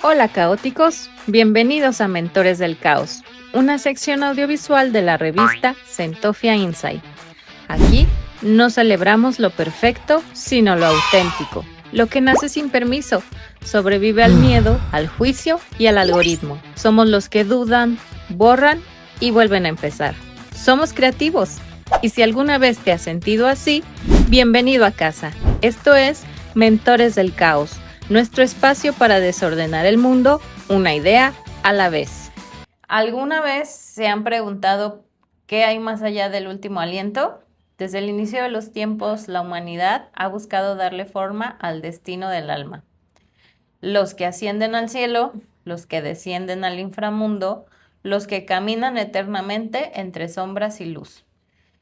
Hola caóticos, bienvenidos a Mentores del Caos, una sección audiovisual de la revista Centoffia Insight. Aquí no celebramos lo perfecto, sino lo auténtico, lo que nace sin permiso, sobrevive al miedo, al juicio y al algoritmo. Somos los que dudan, borran y vuelven a empezar. Somos creativos y si alguna vez te has sentido así, bienvenido a casa. Esto es Mentores del Caos, nuestro espacio para desordenar el mundo, una idea a la vez. ¿Alguna vez se han preguntado qué hay más allá del último aliento? Desde el inicio de los tiempos, la humanidad ha buscado darle forma al destino del alma. Los que ascienden al cielo, los que descienden al inframundo, los que caminan eternamente entre sombras y luz.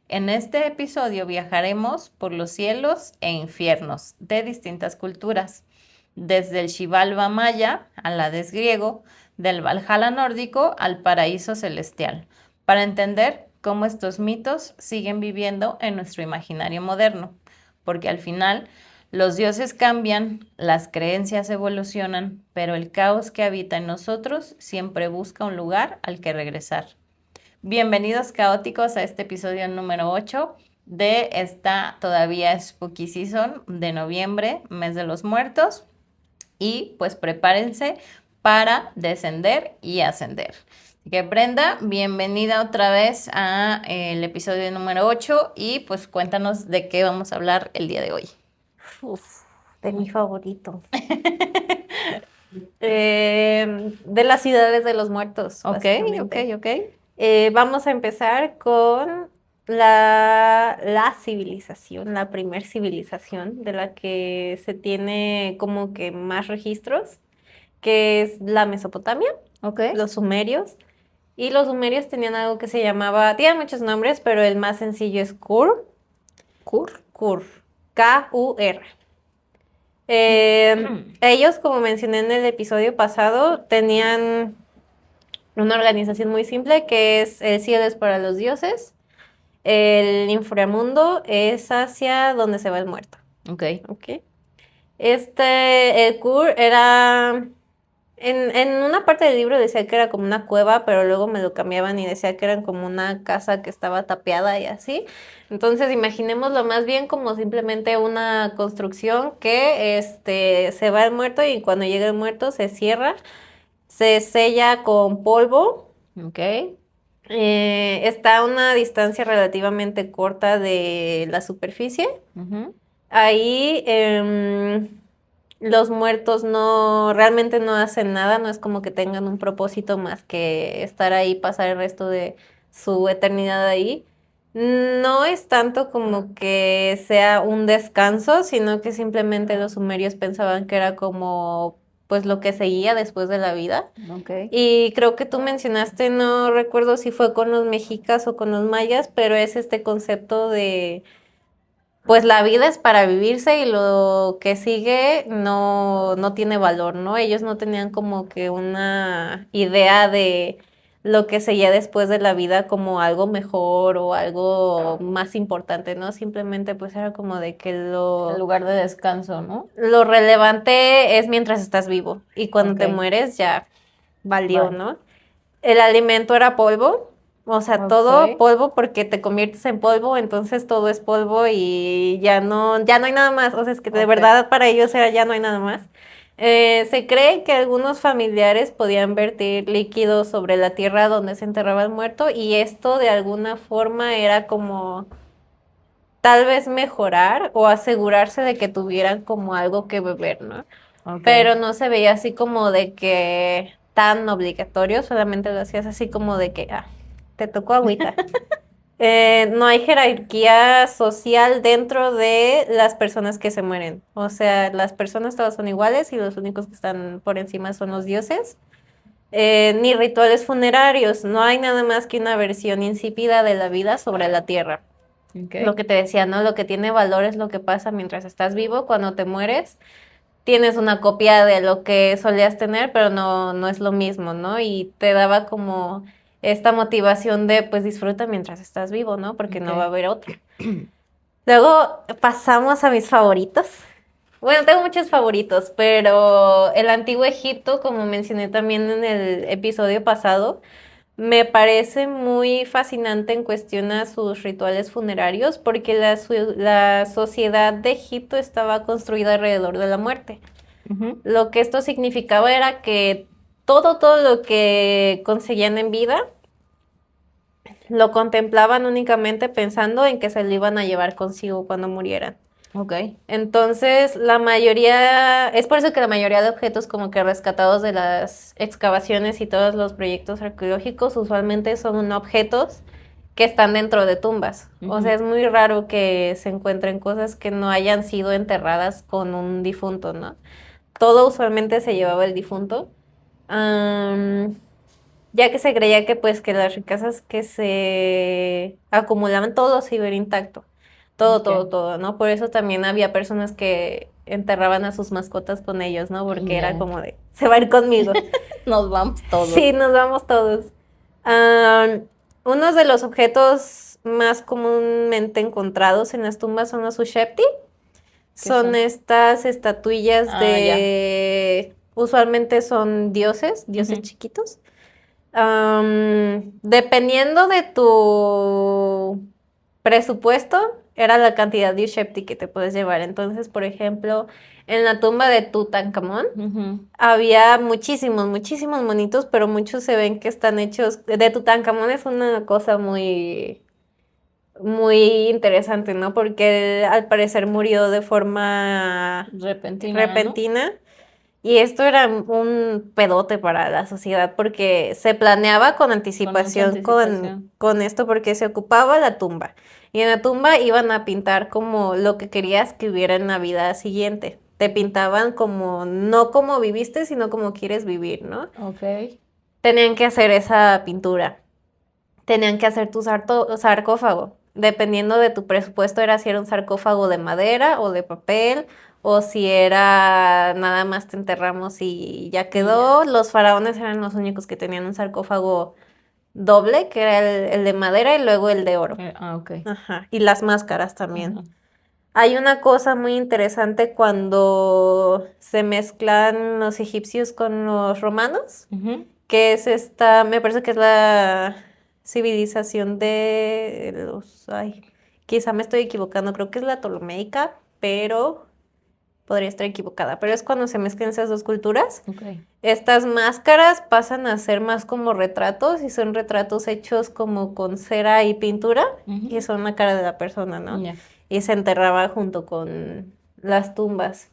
En este episodio viajaremos por los cielos e infiernos de distintas culturas, desde el Xibalba maya al Hades griego, del Valhalla nórdico al paraíso celestial, para entender cómo estos mitos siguen viviendo en nuestro imaginario moderno, porque al final los dioses cambian, las creencias evolucionan, pero el caos que habita en nosotros siempre busca un lugar al que regresar. Bienvenidos caóticos a este episodio número 8 de esta todavía Spooky Season de noviembre, mes de los muertos. Y pues prepárense para descender y ascender. Así que Brenda, bienvenida otra vez a el episodio número 8 y pues cuéntanos de qué vamos a hablar el día de hoy. De mi favorito. De las ciudades de los muertos, básicamente. Ok. Vamos a empezar con la civilización, la primer civilización de la que se tiene como que más registros, que es la Mesopotamia, Ok. los sumerios. Y los sumerios tenían algo que se llamaba, tienen muchos nombres, pero el más sencillo es Kur. Kur. K-U-R. Ellos, como mencioné en el episodio pasado, tenían una organización muy simple que es el cielo es para los dioses, el inframundo es hacia donde se va el muerto. Ok. El Kur era... En una parte del libro decía que era como una cueva, pero luego me lo cambiaban y decía que eran como una casa que estaba tapiada y así. Entonces imaginémoslo más bien como simplemente una construcción que se va el muerto y cuando llega el muerto se cierra, se sella con polvo. Ok. Está a una distancia relativamente corta de la superficie. Ujú. Ahí los muertos realmente no hacen nada, no es como que tengan un propósito más que estar ahí, pasar el resto de su eternidad ahí. No es tanto como que sea un descanso, sino que simplemente los sumerios pensaban que era como pues lo que seguía después de la vida. Ok. Y creo que tú mencionaste, no recuerdo si fue con los mexicas o con los mayas, pero es este concepto de pues la vida es para vivirse y lo que sigue no tiene valor, ¿no? Ellos no tenían como que una idea de lo que seguía después de la vida como algo mejor o algo más importante, ¿no? Simplemente pues era como de que El lugar de descanso, ¿no? lo relevante es mientras estás vivo y cuando te Ok. mueres ya valió, Bye. ¿no? El alimento era polvo, o sea, todo Ok. polvo porque te conviertes en polvo, entonces todo es polvo y ya no hay nada más. O sea, es que de Ok. verdad para ellos era ya no hay nada más. Se cree que algunos familiares podían vertir líquidos sobre la tierra donde se enterraba el muerto y esto de alguna forma era como tal vez mejorar o asegurarse de que tuvieran como algo que beber, ¿no? Ok. Pero no se veía así como de que tan obligatorio, solamente lo hacías así como de que, te tocó agüita. No hay jerarquía social dentro de las personas que se mueren. O sea, las personas todas son iguales y los únicos que están por encima son los dioses. Ni rituales funerarios, no hay nada más que una versión insípida de la vida sobre la tierra. Ok. Lo que te decía, ¿no? Lo que tiene valor es lo que pasa mientras estás vivo, cuando te mueres tienes una copia de lo que solías tener, pero no es lo mismo, ¿no? Y te daba como esta motivación de, pues disfruta mientras estás vivo, ¿no? Porque no va a Ok. haber otra. Luego pasamos a mis favoritos. Bueno, tengo muchos favoritos, pero el antiguo Egipto, como mencioné también en el episodio pasado, me parece muy fascinante en cuestión a sus rituales funerarios, porque la sociedad de Egipto estaba construida alrededor de la muerte. Ujú. Lo que esto significaba era que todo lo que conseguían en vida lo contemplaban únicamente pensando en que se lo iban a llevar consigo cuando murieran. Ok. Entonces, la mayoría, es por eso que la mayoría de objetos como que rescatados de las excavaciones y todos los proyectos arqueológicos usualmente son objetos que están dentro de tumbas. O sea, Ujú. es muy raro que se encuentren cosas que no hayan sido enterradas con un difunto, ¿no? Todo usualmente se llevaba el difunto. Am, ya que se creía que pues que las riquezas que se acumulaban todo se iba a ir intacto. Ok. Todo, ¿no? Por eso también había personas que enterraban a sus mascotas con ellos, ¿no? Porque era Ya. como de, se va a ir conmigo. Nos vamos todos. Sí, nos vamos todos. Am, unos de los objetos más comúnmente encontrados en las tumbas son los ushepti. ¿Qué Son son? estas estatuillas Ah, ya. usualmente son dioses Ujú. chiquitos. Dependiendo de tu presupuesto, era la cantidad de Ushepti que te puedes llevar. Entonces, por ejemplo, en la tumba de Tutankamón Ujú. había muchísimos monitos, pero muchos se ven que están hechos. De Tutankamón es una cosa muy interesante, ¿no? Porque él, al parecer murió de forma Repentina, ¿no? repentina. Y esto era un pedote para la sociedad porque se planeaba con Con mucha anticipación anticipación. con esto porque se ocupaba la tumba. Y en la tumba iban a pintar como lo que querías que hubiera en la vida siguiente. Te pintaban como, no como viviste, sino como quieres vivir, ¿no? Ok. Tenían que hacer esa pintura. Tenían que hacer tu sarcófago. Dependiendo de tu presupuesto, era si era un sarcófago de madera o de papel, o si era nada más te enterramos y ya Y ya. quedó. Los faraones eran los únicos que tenían un sarcófago doble, que era el de madera y luego el de oro. Ok. Ajá. Y las máscaras también. Ajá. Hay una cosa muy interesante cuando se mezclan los egipcios con los romanos, Ujú. que es esta, me parece que es la civilización de los, ay, quizá me estoy equivocando, creo que es la Ptolemaica, pero podría estar equivocada, pero es cuando se mezclan esas dos culturas. Ok. Estas máscaras pasan a ser más como retratos y son retratos hechos como con cera y pintura y Ujú. son la cara de la persona, ¿no? Ya. Y se enterraba junto con las tumbas.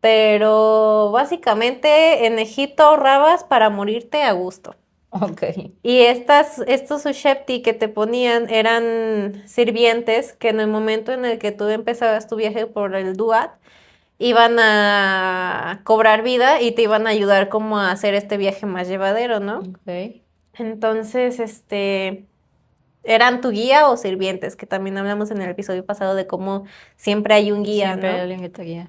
Pero básicamente en Egipto ahorrabas para morirte a gusto. Ok. Y estos ushepti que te ponían eran sirvientes que en el momento en el que tú empezabas tu viaje por el Duat, iban a cobrar vida y te iban a ayudar como a hacer este viaje más llevadero, ¿no? Ok. Entonces, eran tu guía o sirvientes, que también hablamos en el episodio pasado de cómo siempre hay un guía, Siempre hay ¿no? alguien que te guía.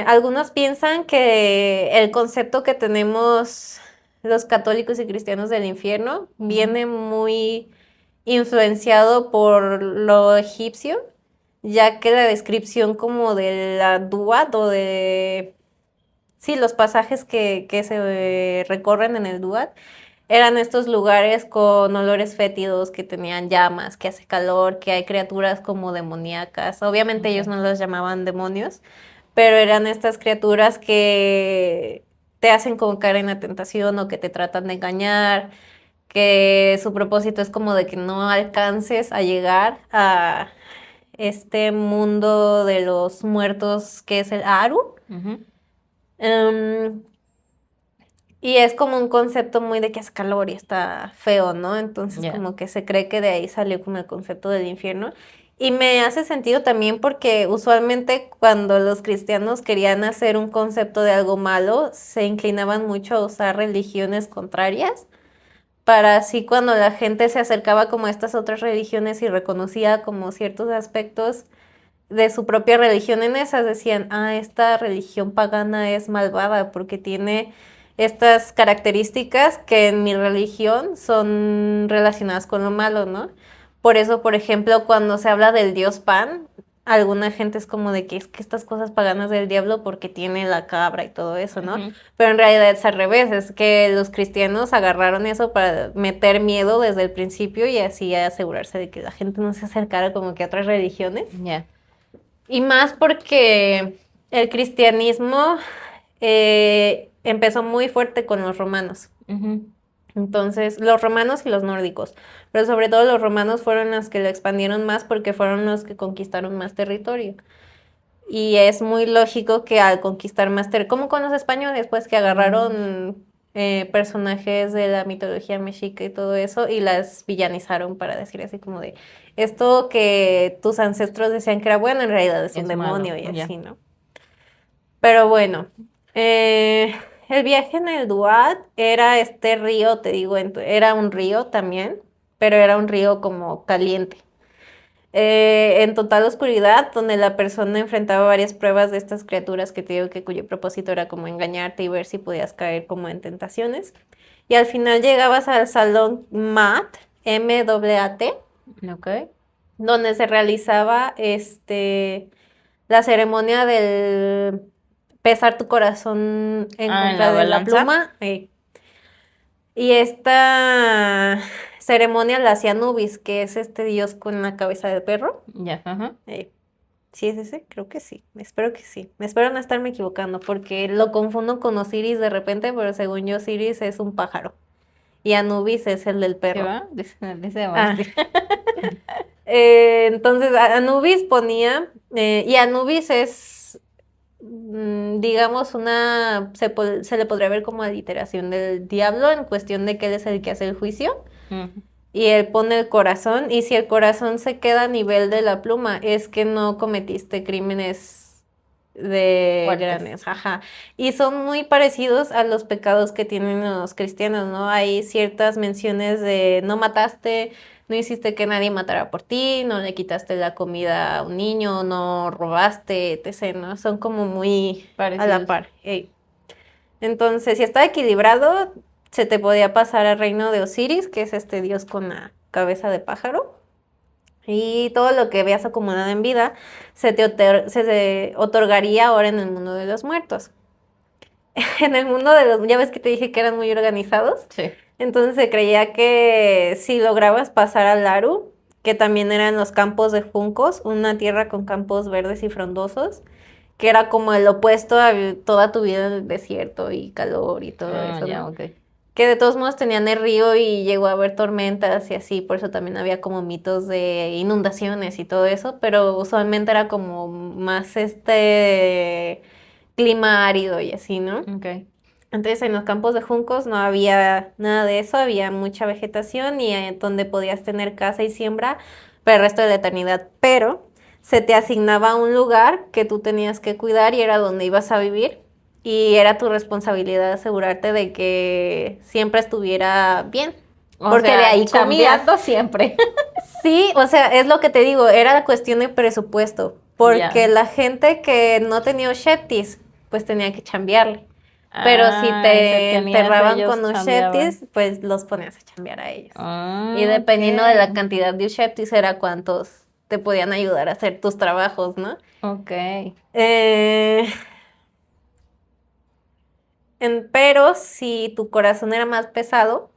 Algunos piensan que el concepto que tenemos los católicos y cristianos del infierno Ujú. viene muy influenciado por lo egipcio, ya que la descripción como de la Duat o de, sí, los pasajes que se recorren en el Duat eran estos lugares con olores fétidos, que tenían llamas, que hace calor, que hay criaturas como demoníacas. Obviamente ellos Ok. no los llamaban demonios, pero eran estas criaturas que te hacen como caer en la tentación o que te tratan de engañar, que su propósito es como de que no alcances a llegar a este mundo de los muertos que es el Aru. Ujú. Em, y es como un concepto muy de que hace calor y está feo, ¿no? Entonces Ya. como que se cree que de ahí salió como el concepto del infierno. Y me hace sentido también porque usualmente cuando los cristianos querían hacer un concepto de algo malo, se inclinaban mucho a usar religiones contrarias, para así cuando la gente se acercaba como a estas otras religiones y reconocía como ciertos aspectos de su propia religión en esas, decían, ah, esta religión pagana es malvada porque tiene estas características que en mi religión son relacionadas con lo malo, ¿no? Por eso, por ejemplo, cuando se habla del dios Pan, alguna gente es como de que es que estas cosas paganas del diablo porque tiene la cabra y todo eso, ¿no? Ujú. Pero en realidad es al revés, es que los cristianos agarraron eso para meter miedo desde el principio y así asegurarse de que la gente no se acercara como que a otras religiones. Ya. Y más porque el cristianismo empezó muy fuerte con los romanos. Ujú. Entonces, los romanos y los nórdicos, pero sobre todo los romanos fueron los que lo expandieron más porque fueron los que conquistaron más territorio. Y es muy lógico que al conquistar más territorio, como con los españoles, pues que agarraron personajes de la mitología mexica y todo eso y las villanizaron para decir así como de, esto que tus ancestros decían que era bueno, en realidad es un Es malo, demonio y ya. así, ¿no? Pero bueno, eh, el viaje en el Duat era este río, te digo, era un río también, pero era un río como caliente. En total oscuridad, donde la persona enfrentaba varias pruebas de estas criaturas que te digo que cuyo propósito era como engañarte y ver si podías caer como en tentaciones. Y al final llegabas al salón MAT, MAAT, Ok. donde se realizaba la ceremonia del pesar tu corazón en Ah, en contra la de la balanza. pluma. Y esta ceremonia la hacía Anubis, que es este dios con la cabeza de perro. Ya, ajá. ¿Sí es ese? Creo que sí. Espero que sí. Espero no estarme equivocando, porque lo confundo con Osiris de repente, pero según yo Osiris es un pájaro. Y Anubis es el del ¿Sí perro. va? Dice Ah, Basti. entonces Anubis ponía, y Anubis es, digamos, se le podría ver como aliteración del diablo en cuestión de que él es el que hace el juicio Ujú. y él pone el corazón y si el corazón se queda a nivel de la pluma es que no cometiste crímenes de Fuertes. grandes, ajá. Y son muy parecidos a los pecados que tienen los cristianos, ¿no? Hay ciertas menciones de no mataste, no hiciste que nadie matara por ti, no le quitaste la comida a un niño, no robaste, etc., ¿no? Son como muy a la Parecidos. par. Entonces, si estaba equilibrado, se te podía pasar al reino de Osiris, que es este dios con la cabeza de pájaro. Y todo lo que habías acumulado en vida se te otorgaría ahora en el mundo de los muertos. En el mundo de los, ya ves que te dije que eran muy organizados. Sí. Entonces se creía que si lograbas pasar al Laru, que también eran los campos de juncos, una tierra con campos verdes y frondosos, que era como el opuesto a toda tu vida en el desierto y calor y todo Ah, eso, ya, ¿no? ok. Que de todos modos tenían el río y llegó a haber tormentas y así, por eso también había como mitos de inundaciones y todo eso, pero usualmente era como más clima árido y así, ¿no? Ok. Entonces en los campos de juncos no había nada de eso, había mucha vegetación y donde podías tener casa y siembra para el resto de la eternidad, pero se te asignaba un lugar que tú tenías que cuidar y era donde ibas a vivir y era tu responsabilidad asegurarte de que siempre estuviera bien, O porque de sea, ahí comías. chambeando siempre. Sí, o sea, es lo que te digo, era la cuestión de presupuesto, porque Ya. la gente que no tenía Sheptis, pues tenía que chambearle. Pero si Ah, y si te tenías enterraban ellos con chambeaban. Usheptis, pues los ponías a chambear a ellos. Y Ah, dependiendo de la ok. cantidad de Usheptis era cuántos te podían ayudar a hacer tus trabajos, ¿no? Ok. Eh, pero si tu corazón era más pesado,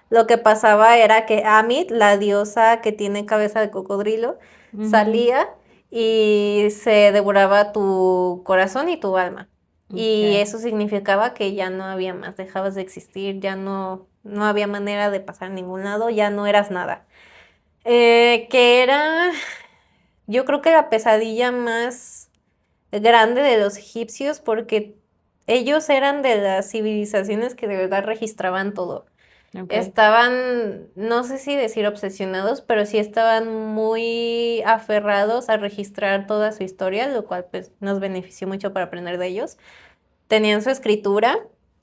lo que pasaba era que Amit, la diosa que tiene cabeza de cocodrilo, Ujú. salía y se devoraba tu corazón y tu alma. Y Ok. eso significaba que ya no había más, dejabas de existir, ya no había manera de pasar a ningún lado, ya no eras nada. Que era, yo creo que la pesadilla más grande de los egipcios porque ellos eran de las civilizaciones que de verdad registraban todo. Ok. Estaban, no sé si decir obsesionados, pero sí estaban muy aferrados a registrar toda su historia, lo cual pues nos benefició mucho para aprender de ellos. Tenían su escritura,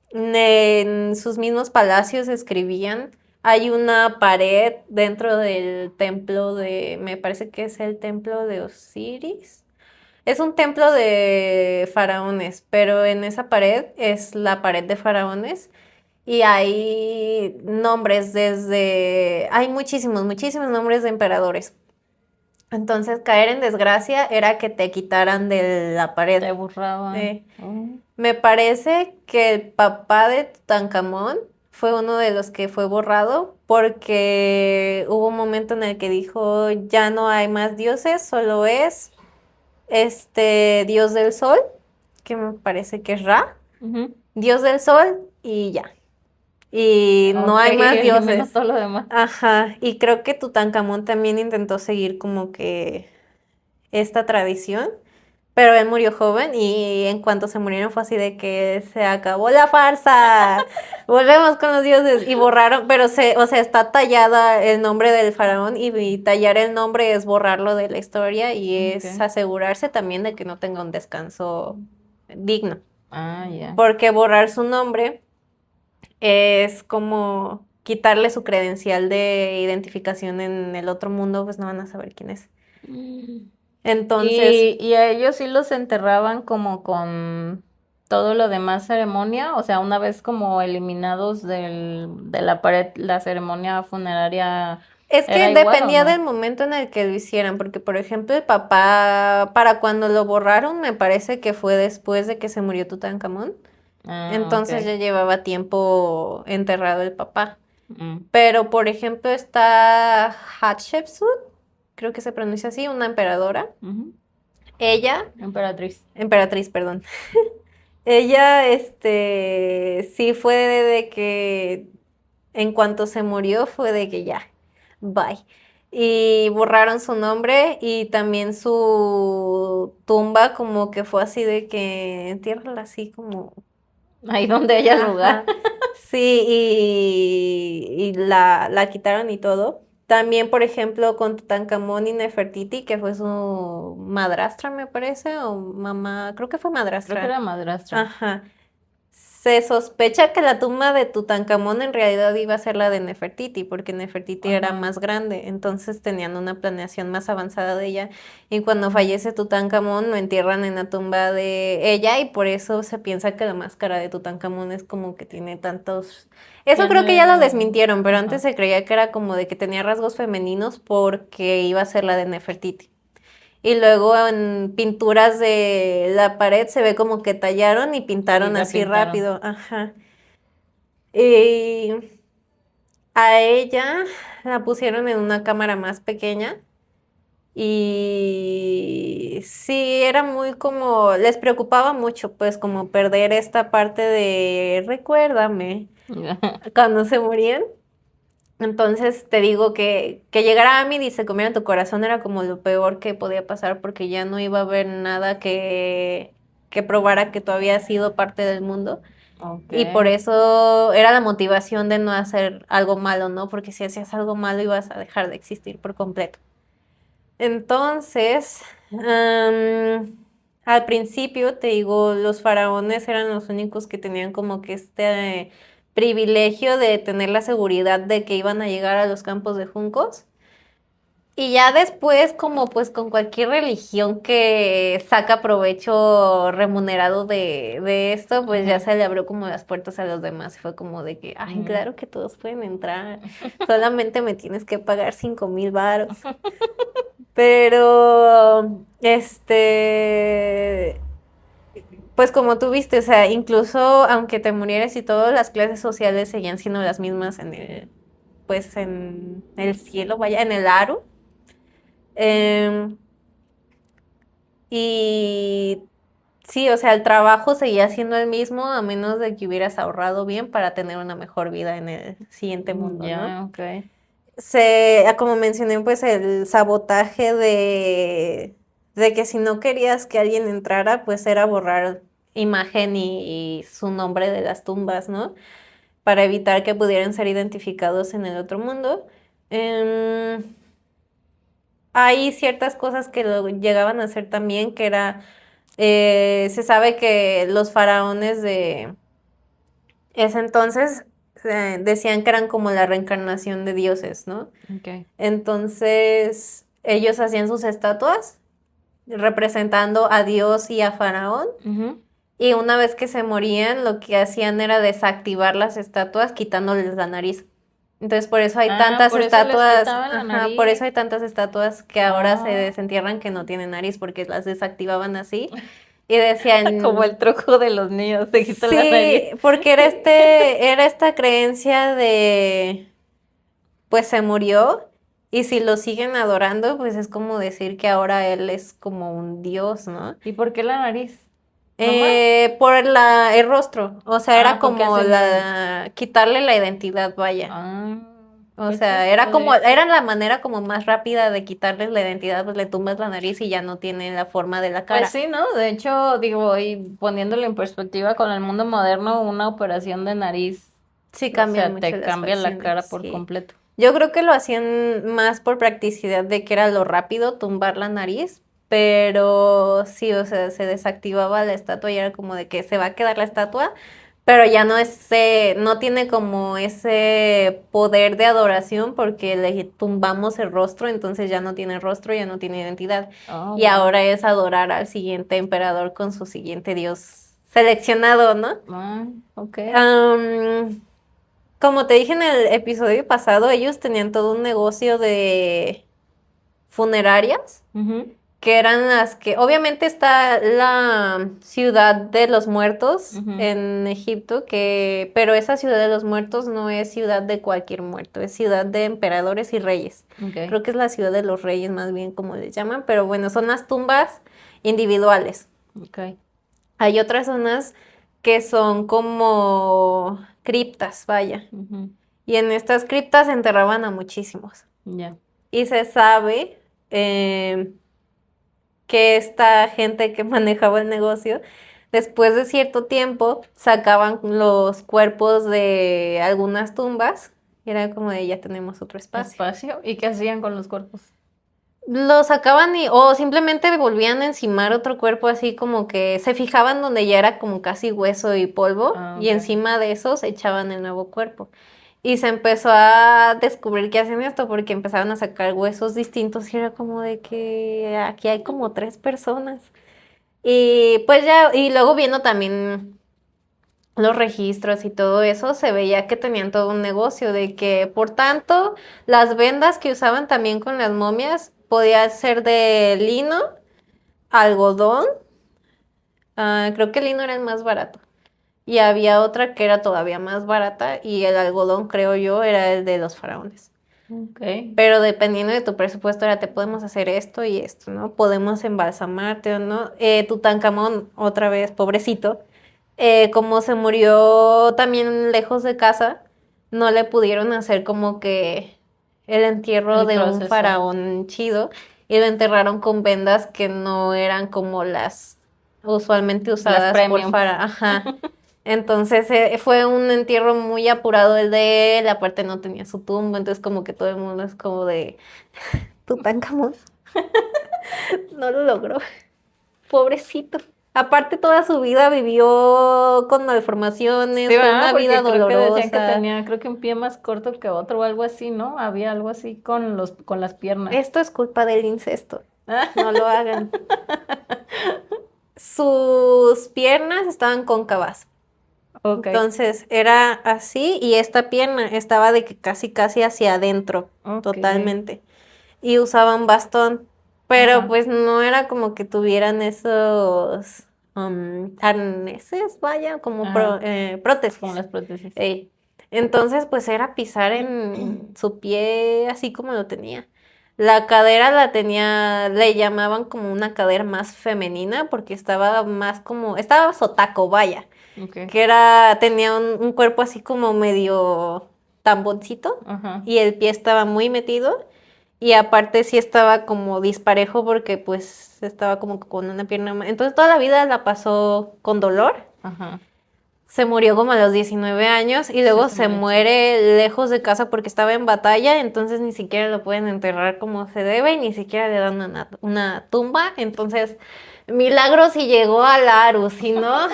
en sus mismos palacios escribían. Hay una pared dentro del templo me parece que es el templo de Osiris. Es un templo de faraones, pero en esa pared es la pared de faraones y hay nombres hay muchísimos, muchísimos nombres de emperadores. Entonces, caer en desgracia era que te quitaran de la pared. Te borraban. Me parece que el papá de Tutankamón fue uno de los que fue borrado porque hubo un momento en el que dijo, ya no hay más dioses, solo es este dios del sol, que me parece que es Ra, Ujú. dios del sol y ya. Y no hay Ok, más menos dioses. todo lo demás. Ajá, y creo que Tutankamón también intentó seguir como que esta tradición, pero él murió joven y en cuanto se murieron fue así de que se acabó la farsa, volvemos con los dioses y borraron, pero o sea, está tallada el nombre del faraón y tallar el nombre es borrarlo de la historia y es Ok. asegurarse también de que no tenga un descanso digno, Ah, ya. porque borrar su nombre es como quitarle su credencial de identificación en el otro mundo, pues no van a saber quién es. Entonces, Y a ellos sí los enterraban como con todo lo demás ceremonia, o sea, una vez como eliminados de la pared, la ceremonia funeraria es que era igual o dependía del no. momento en el que lo hicieran, porque por ejemplo el papá, para cuando lo borraron, me parece que fue después de que se murió Tutankamón, Ah, entonces ok. ya llevaba tiempo enterrado el papá. Mm, Pero por ejemplo está Hatshepsut, creo que se pronuncia así, una emperadora. ujú. Ella, Emperatriz. emperatriz, perdón. Ella, sí fue de que en cuanto se murió fue de que ya, bye. Y borraron su nombre y también su tumba como que fue así de que entiérrala así como, Ahí donde haya lugar. ajá, sí, y la quitaron y todo. También, por ejemplo, con Tutankamón y Nefertiti, que fue su madrastra, me parece, o mamá, creo que fue Creo que madrastra. era madrastra. Ajá. Se sospecha que la tumba de Tutankamón en realidad iba a ser la de Nefertiti, porque Nefertiti era Ajá. más grande, entonces tenían una planeación más avanzada de ella. Y cuando fallece Tutankamón, lo entierran en la tumba de ella, y por eso se piensa que la máscara de Tutankamón es como que tiene tantos. Eso creo que ya lo Tiene. desmintieron, pero antes Ajá. se creía que era como de que tenía rasgos femeninos porque iba a ser la de Nefertiti. Y luego en pinturas de la pared se ve como que tallaron y Y pintaron la así pintaron. rápido. Ajá. Y a ella la pusieron en una cámara más pequeña. Y sí, era muy como, les preocupaba mucho, pues como perder esta parte de recuérdame cuando se morían. Entonces te digo que llegara Amid y se comiera tu corazón era como lo peor que podía pasar porque ya no iba a haber nada que probara que tú habías sido parte del mundo. Ok. Y por eso era la motivación de no hacer algo malo, ¿no? Porque si hacías algo malo ibas a dejar de existir por completo. Entonces, al principio, te digo, los faraones eran los únicos que tenían como que este privilegio de tener la seguridad de que iban a llegar a los campos de juncos. Y ya después, como pues con cualquier religión que saca provecho remunerado de esto, pues ya Ujú, se le abrió como las puertas a los demás. Fue como de que, ay, mm. claro que todos pueden entrar, solamente me tienes que pagar 5,000 varos. Pero, pues como tú viste, o sea, incluso aunque te murieras y todo, las clases sociales seguían siendo las mismas pues en el cielo, vaya, en el Aru. Em, y sí, o sea, el trabajo seguía siendo el mismo a menos de que hubieras ahorrado bien para tener una mejor vida en el siguiente mundo, ¿no? Ya, ok. Como mencioné, pues el sabotaje de que si no querías que alguien entrara, pues era borrar imagen y su nombre de las tumbas, ¿no? Para evitar que pudieran ser identificados en el otro mundo. Em, Hay ciertas cosas que lo llegaban a hacer también, que era, se sabe que los faraones de ese entonces decían que eran como la reencarnación de dioses, ¿no? Ok. Entonces, ellos hacían sus estatuas representando a Dios y a Faraón. Ujú. Y una vez que se morían, lo que hacían era desactivar las estatuas quitándoles la nariz. Entonces por eso hay Ah, tantas por eso les estatuas, quitaban la ajá, por eso nariz. hay tantas estatuas que ahora se Ah, desentierran que no tienen nariz porque las desactivaban así y como decían, el truco de los niños, se quitan la nariz. sí, porque era esta creencia de, pues se murió y si lo siguen adorando, pues es como decir que ahora él es como un dios, ¿no? ¿Y por qué la nariz? ¿Nomás? Por el rostro, o sea, Ah, era porque como hacen... quitarle la identidad, vaya. Ah, O pues sí, sea, era como, podría ser. era la manera como más rápida de quitarles la identidad, pues le tumbas la nariz y ya no tiene la forma de la Pues cara. sí, ¿no? De hecho, digo, y poniéndolo en perspectiva con el mundo moderno, una operación de nariz, Sí o cambian sea, mucho te las cambia la facciones, cara por sí. completo. Yo creo que lo hacían más por practicidad de que era lo rápido tumbar la nariz, pero sí, o sea, se desactivaba la estatua y era como de que se va a quedar la estatua, pero ya no tiene como ese poder de adoración porque le tumbamos el rostro, entonces ya no tiene rostro, ya no tiene identidad. Oh, Y wow. ahora es adorar al siguiente emperador con su siguiente dios seleccionado, ¿no? Ah, ok. Am, Como te dije en el episodio pasado, ellos tenían todo un negocio de funerarias, Ujú, que eran las que, obviamente está la ciudad de los muertos ujú, en Egipto, pero esa ciudad de los muertos no es ciudad de cualquier muerto, es ciudad de emperadores y reyes. ok, Creo que es la ciudad de los reyes más bien como les llaman, pero bueno, son las tumbas individuales. ok. Hay otras zonas que son como criptas, vaya. Ujú, Y en estas criptas enterraban a muchísimos. ya. Y se sabe que esta gente que manejaba el negocio, después de cierto tiempo, sacaban los cuerpos de algunas tumbas. Y era como de ya tenemos otro espacio. Espacio. ¿Y qué hacían con los cuerpos? Lo sacaban o simplemente volvían a encimar otro cuerpo así como que se fijaban donde ya era como casi hueso y polvo Ah, y ok. encima de esos echaban el nuevo cuerpo. Y se empezó a descubrir que hacen esto porque empezaron a sacar huesos distintos y era como de que aquí hay como tres personas. Y pues ya, y luego viendo también los registros y todo eso, se veía que tenían todo un negocio de que, por tanto, las vendas que usaban también con las momias podían ser de lino, algodón, creo que el lino era el más barato. Y había otra que era todavía más barata y el algodón, creo yo, era el de los faraones. Ok. Pero dependiendo de tu presupuesto, era te podemos hacer esto y esto, ¿no? Podemos embalsamarte o no. Tutankamón, otra vez, pobrecito, como se murió también lejos de casa, no le pudieron hacer como que el entierro El de un proceso. faraón chido y lo enterraron con vendas que no eran como las usualmente Las usadas por premium. faraón. Ajá. Entonces fue un entierro muy apurado el de él, aparte no tenía su tumba, entonces como que todo el mundo es como de Tutankamón, no lo logró, pobrecito. Aparte toda su vida vivió con Sí, malformaciones, fue ¿verdad? una vida Porque creo que decían que dolorosa. tenía, creo que un pie más corto que otro o algo así, ¿no? Había algo así con con las piernas. Esto es culpa del incesto, no lo hagan. Sus piernas estaban cóncavas, Ok, entonces era así y esta pierna estaba de que casi casi hacia adentro, ok. totalmente. Y usaban bastón, pero Ajá. pues no era como que tuvieran esos arneses, vaya, como Ajá. Como prótesis. las prótesis. Ey. Entonces pues era pisar en su pie así como lo tenía. La cadera la tenía, le llamaban como una cadera más femenina porque estaba más como, estaba sotaco, vaya, Ok. que tenía un cuerpo así como medio tamboncito Ajá. y el pie estaba muy metido y aparte sí estaba como disparejo porque pues estaba como con una pierna. Entonces toda la vida la pasó con dolor. Ajá. Se murió como a los 19 años y Sí, luego se se murió chico. muere lejos de casa porque estaba en batalla, entonces ni siquiera lo pueden enterrar como se debe y ni siquiera le dan una tumba. Entonces, milagro si llegó a Larus, si no,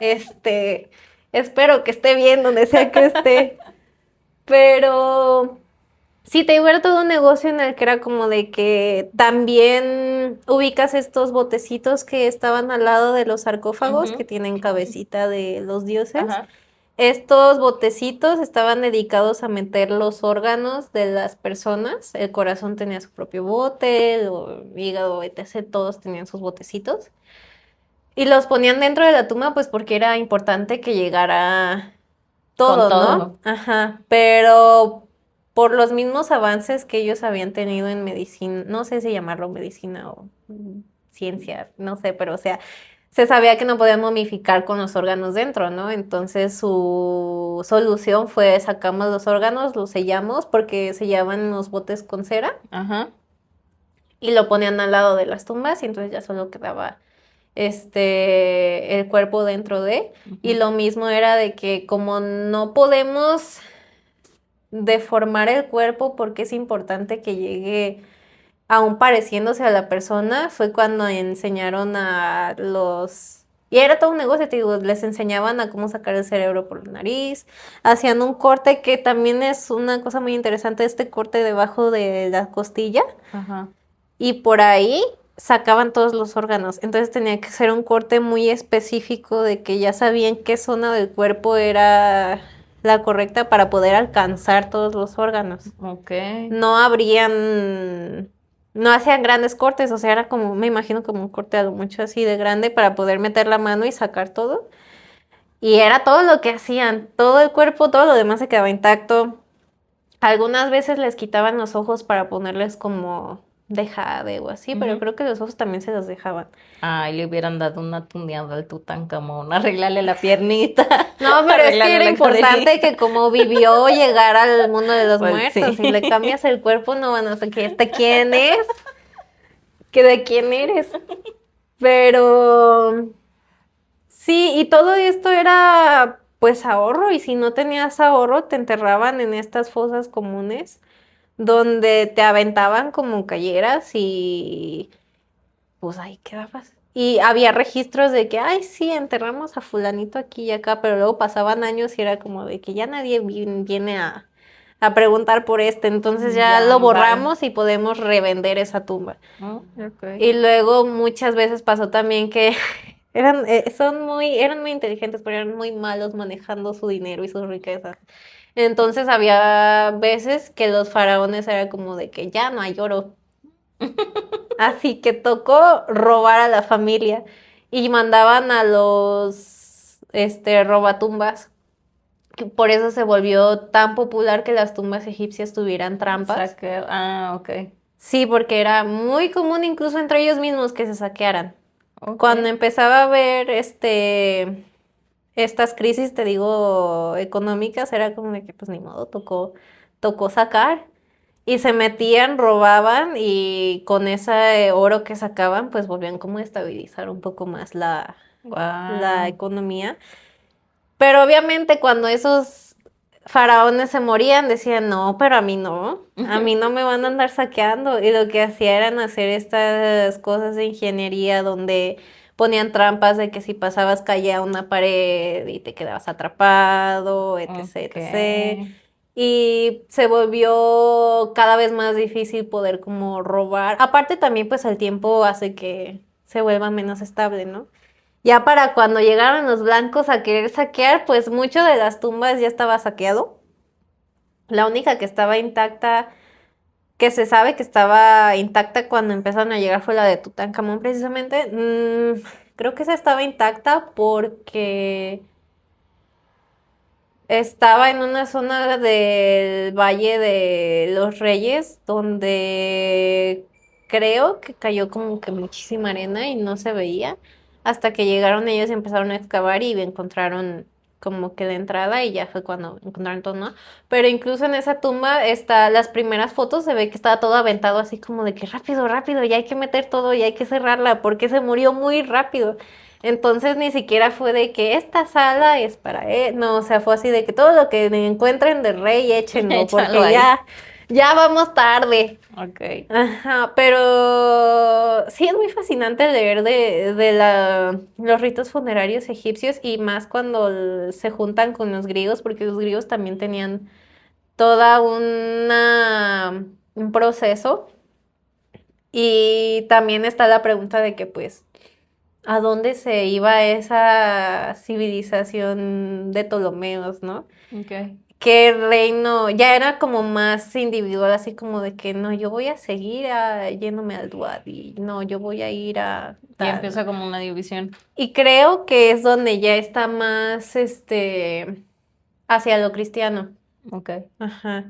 este, espero que esté bien donde sea que esté. Pero sí, te digo, era todo un negocio en el que era como de que también ubicas estos botecitos que estaban al lado de los sarcófagos que Ujú. tienen cabecita de los dioses. Ajá. estos botecitos estaban dedicados a meter los órganos de las personas. El corazón tenía su propio bote, el hígado, etc. Todos tenían sus botecitos. Y los ponían dentro de la tumba, pues porque era importante que llegara Con todo, ¿no? todo. Ajá. Pero por los mismos avances que ellos habían tenido en medicina, no sé si llamarlo medicina o ciencia, no sé, pero o sea, se sabía que no podían momificar con los órganos dentro, ¿no? Entonces su solución fue sacamos los órganos, los sellamos porque sellaban en los botes con cera Ajá. y lo ponían al lado de las tumbas y entonces ya solo quedaba el cuerpo dentro de. Y Ujú. lo mismo era de que como no podemos deformar el cuerpo porque es importante que llegue aún pareciéndose a la persona, fue cuando enseñaron a los... Y era todo un negocio, te digo, les enseñaban a cómo sacar el cerebro por la nariz, hacían un corte que también es una cosa muy interesante, este corte debajo de la costilla, Ajá. y por ahí sacaban todos los órganos. Entonces tenía que ser un corte muy específico de que ya sabían qué zona del cuerpo era la correcta para poder alcanzar todos los órganos. Ok. No habrían, no hacían grandes cortes, o sea, era como, me imagino como un corte a lo mucho así de grande para poder meter la mano y sacar todo. Y era todo lo que hacían, todo el cuerpo, todo lo demás se quedaba intacto. Algunas veces les quitaban los ojos para ponerles como de jade o así, pero Ujú. creo que los ojos también se los dejaban. Ay, le hubieran dado una tuneada al Tutankamón, arreglarle la piernita, No, pero es que arreglarle era la importante cadenita. que como vivió llegar al mundo de los Pues muertos, sí. si le cambias el cuerpo no van a saber que este quién es, que de quién eres. Pero sí, y todo esto era pues ahorro, y si no tenías ahorro, te enterraban en estas fosas comunes donde te aventaban como cayeras y pues ahí quedabas. Y había registros de que, ay, sí, enterramos a fulanito aquí y acá, pero luego pasaban años y era como de que ya nadie viene a preguntar por este, entonces ya Ya, lo bye. borramos y podemos revender esa tumba. Oh, ok. Y luego muchas veces pasó también que eran muy inteligentes, pero eran muy malos manejando su dinero y sus riquezas. Entonces había veces que los faraones era como de que ya no hay oro. Así que tocó robar a la familia y mandaban a los robatumbas. Que por eso se volvió tan popular que las tumbas egipcias tuvieran trampas. Ok. Sí, porque era muy común incluso entre ellos mismos que se saquearan. Ok. Cuando empezaba a haber estas crisis, te digo, económicas, era como de que pues ni modo, tocó sacar. Y se metían, robaban y con ese oro que sacaban, pues volvían como a estabilizar un poco más la Wow. economía. Pero obviamente cuando esos faraones se morían, decían, no, pero a mí no me van a andar saqueando. Y lo que hacían eran hacer estas cosas de ingeniería donde ponían trampas de que si pasabas caía una pared y te quedabas atrapado, etc, Ok. etc. Y se volvió cada vez más difícil poder como robar. Aparte también pues el tiempo hace que se vuelva menos estable, ¿no? Ya para cuando llegaron los blancos a querer saquear, pues mucho de las tumbas ya estaba saqueado. La única que estaba intacta, que se sabe que estaba intacta cuando empezaron a llegar fue la de Tutankamón precisamente. Creo que esa estaba intacta porque estaba en una zona del Valle de los Reyes donde creo que cayó como que muchísima arena y no se veía hasta que llegaron ellos y empezaron a excavar y encontraron como que la entrada y ya fue cuando encontraron todo, ¿no? Pero incluso en esa tumba las primeras fotos se ve que estaba todo aventado así como de que rápido, rápido, ya hay que meter todo, ya hay que cerrarla porque se murió muy rápido. Entonces ni siquiera fue de que esta sala es para él, no, o sea, fue así de que todo lo que encuentren del rey échenlo, Échalo porque ahí. ya vamos tarde. Ok. Ajá, pero sí es muy fascinante leer de los ritos funerarios egipcios y más cuando se juntan con los griegos, porque los griegos también tenían toda un proceso y también está la pregunta de que pues a dónde se iba esa civilización de Ptolomeos, ¿no? Okay. Que el reino ya era como más individual, así como de que no, yo voy a seguir yéndome al Duat y no, yo voy a ir a Y tal, ¿no? empieza como una división. Y creo que es donde ya está más, hacia lo cristiano. Okay. Ajá.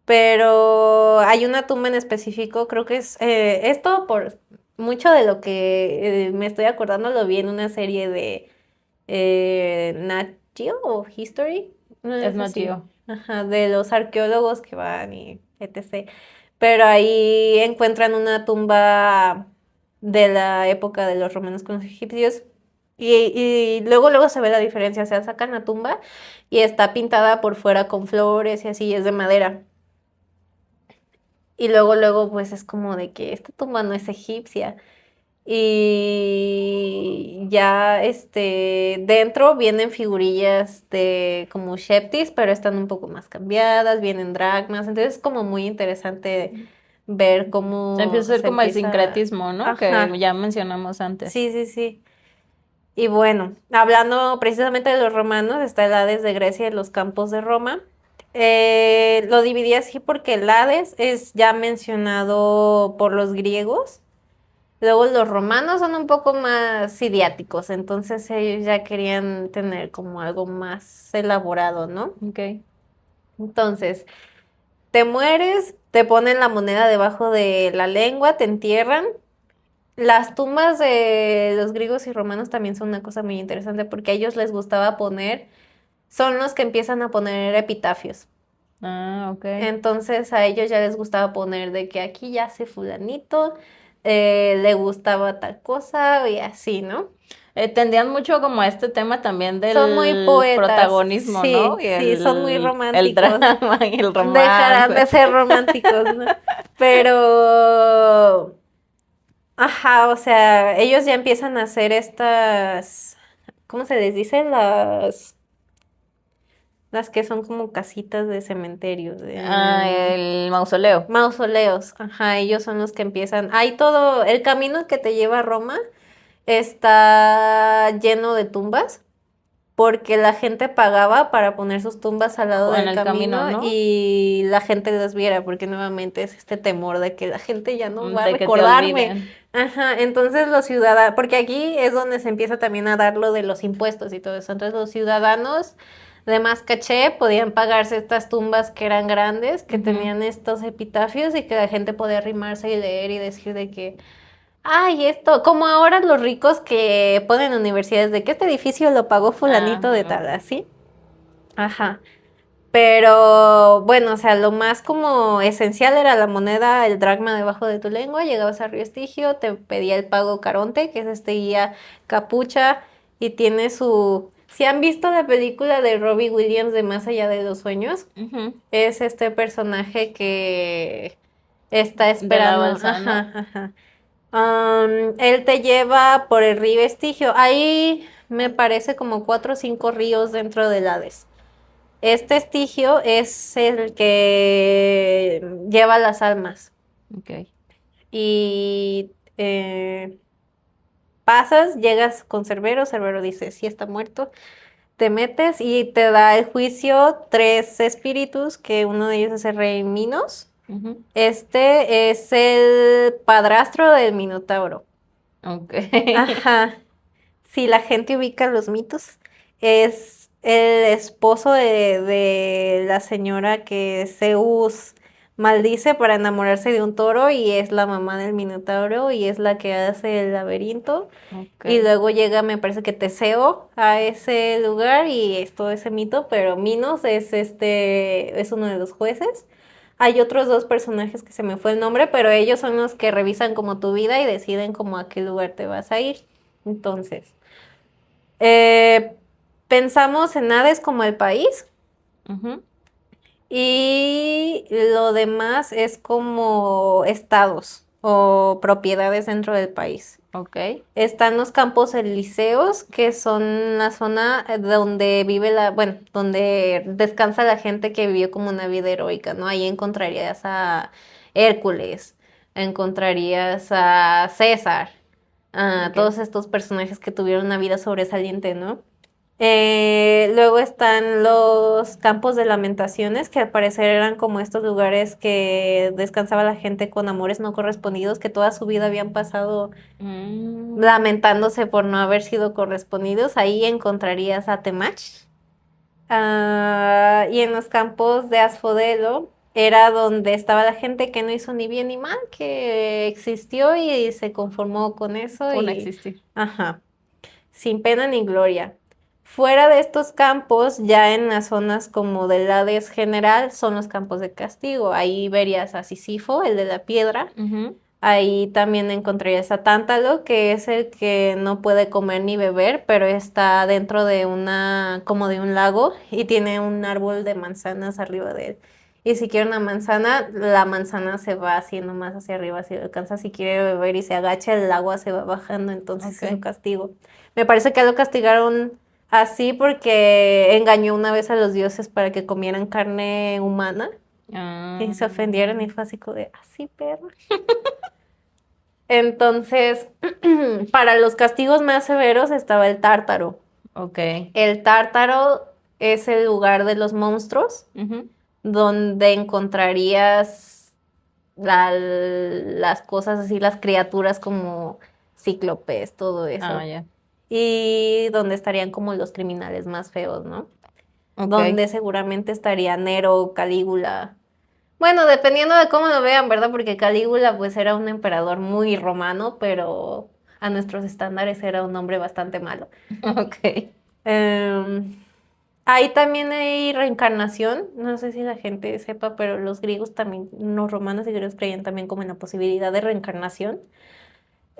Pero hay una tumba en específico, creo que es, esto por mucho de lo que me estoy acordando lo vi en una serie de Nat Geo o History, no Es es Nat así, Geo. ajá, de los arqueólogos que van y etc. Pero ahí encuentran una tumba de la época de los romanos con los egipcios y luego se ve la diferencia, o sea, sacan la tumba y está pintada por fuera con flores y así, es de madera. Y luego, pues es como de que esta tumba no es egipcia. Y ya, dentro vienen figurillas de como Sheptis, pero están un poco más cambiadas, vienen dracmas, entonces es como muy interesante ver cómo Empieza a ser se como el empieza. sincretismo, ¿no? Que Ajá, ya mencionamos antes. sí, sí, sí. Y bueno, hablando precisamente de los romanos, está el Hades de Grecia y los campos de Roma. Lo dividí así porque el Hades es ya mencionado por los griegos. Luego los romanos son un poco más idiáticos, entonces ellos ya querían tener como algo más elaborado, ¿no? Okay. Entonces, te mueres, te ponen la moneda debajo de la lengua, te entierran. Las tumbas de los griegos y romanos también son una cosa muy interesante porque a ellos les gustaba poner, son los que empiezan a poner epitafios. Ah, okay. Entonces a ellos ya les gustaba poner de que aquí yace fulanito, le gustaba tal cosa y así, ¿no? Tendían mucho como a este tema también Son muy del poetas, protagonismo, ¿no? sí, Y sí, son muy el románticos. drama y el Dejarán de romance. ser románticos, ¿no? Pero, ajá, o sea, ellos ya empiezan a hacer estas, ¿cómo se les dice? Las que son como casitas de cementerio, Ah, el mausoleo. mausoleos. Ajá, ellos son los que empiezan. Hay todo, el camino que te lleva a Roma está lleno de tumbas porque la gente pagaba para poner sus tumbas al lado En del el camino, camino ¿no? y la gente las viera, porque nuevamente es este temor de que la gente ya no va a De que te recordarme. olviden. Ajá, entonces los ciudadanos, porque aquí es donde se empieza también a dar lo de los impuestos y todo eso. Entonces los ciudadanos de más caché podían pagarse estas tumbas que eran grandes, que Ujú. tenían estos epitafios y que la gente podía arrimarse y leer y decir de que ay, esto, como ahora los ricos que ponen universidades de que este edificio lo pagó Ah, fulanito de tal, así. Ajá. Pero bueno, o sea, lo más como esencial era la moneda, el dracma debajo de tu lengua, llegabas a Río Estigio, te pedía el pago Caronte, que es este guía capucha, y tiene su... Si han visto la película de Robbie Williams de Más allá de los sueños, ujú. es este personaje que está De la esperando, balsa, ajá, ¿no? ajá. Él te lleva por el río Estigio. Hay, me parece, como 4 o 5 ríos dentro del Hades. Este Estigio es el que lleva las almas. Okay. Y pasas, llegas con Cerbero, Cerbero dice, sí está muerto. Te metes y te da el juicio 3 espíritus, que uno de ellos es el rey Minos. Ujú. Este es el padrastro del Minotauro. Okay. Ajá. Si la gente ubica los mitos, es el esposo de la señora que Zeus maldice para enamorarse de un toro y es la mamá del Minotauro y es la que hace el laberinto. Y Okay. luego llega, me parece que Teseo a ese lugar y es todo ese mito, pero Minos es uno de los jueces. Hay otros 2 personajes que se me fue el nombre, pero ellos son los que revisan como tu vida y deciden como a qué lugar te vas a ir. Entonces, eh, pensamos en Hades como el país Ujú. y lo demás es como estados o propiedades dentro del país. Okay. Están los campos elíseos, que son la zona donde vive bueno, donde descansa la gente que vivió como una vida heroica, ¿no? Ahí encontrarías a Hércules, encontrarías a César, a Ok. todos estos personajes que tuvieron una vida sobresaliente, ¿no? Luego están los campos de lamentaciones, que al parecer eran como estos lugares que descansaba la gente con amores no correspondidos, que toda su vida habían pasado Mm, lamentándose por no haber sido correspondidos. Ahí encontrarías a Temach. Y en los campos de Asphodelo era donde estaba la gente que no hizo ni bien ni mal, que existió y se conformó con eso por no y, existir. ajá, sin pena ni gloria. Fuera de estos campos, ya en las zonas como del Hades general, son los campos de castigo. Ahí verías a Sísifo, el de la piedra. Ujú. Ahí también encontrarías a Tántalo, que es el que no puede comer ni beber, pero está dentro de como de un lago y tiene un árbol de manzanas arriba de él. Y si quiere una manzana, la manzana se va haciendo más hacia arriba, si lo alcanza, si quiere beber y se agacha, el agua se va bajando, entonces es su Ok. castigo. Me parece que lo castigaron así porque engañó una vez a los dioses para que comieran carne humana y Ah, se ofendieron y fue así como de, así perro. Entonces, para los castigos más severos estaba el tártaro. ok. El tártaro es el lugar de los monstruos, Ujú. donde encontrarías las cosas así, las criaturas como cíclopes, todo Ah, eso. ya. Y donde estarían como los criminales más feos, ¿no? Ok. Donde seguramente estaría Nero, Calígula. Bueno, dependiendo de cómo lo vean, ¿verdad? Porque Calígula pues era un emperador muy romano, pero a nuestros estándares era un hombre bastante malo. Ok. Em, Ahí también hay reencarnación, no sé si la gente sepa, pero los griegos también, los romanos y griegos creían también como en la posibilidad de reencarnación.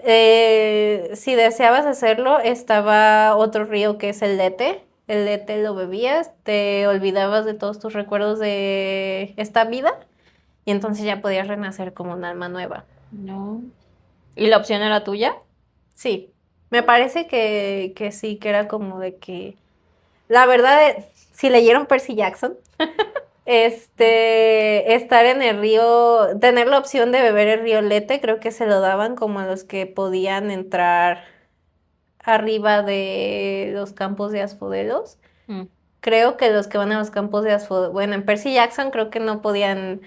Si deseabas hacerlo, estaba otro río que es el Lete. El Lete lo bebías, te olvidabas de todos tus recuerdos de esta vida y entonces ya podías renacer como un alma nueva. No. ¿Y la opción era tuya? Sí, me parece que sí, que era como de que, la verdad, si leyeron Percy Jackson, estar en el río, tener la opción de beber el río Lete, creo que se lo daban como a los que podían entrar arriba de los campos de Asfodelos. Mm, Creo que los que van a los campos de Asfodelos, bueno, en Percy Jackson creo que no podían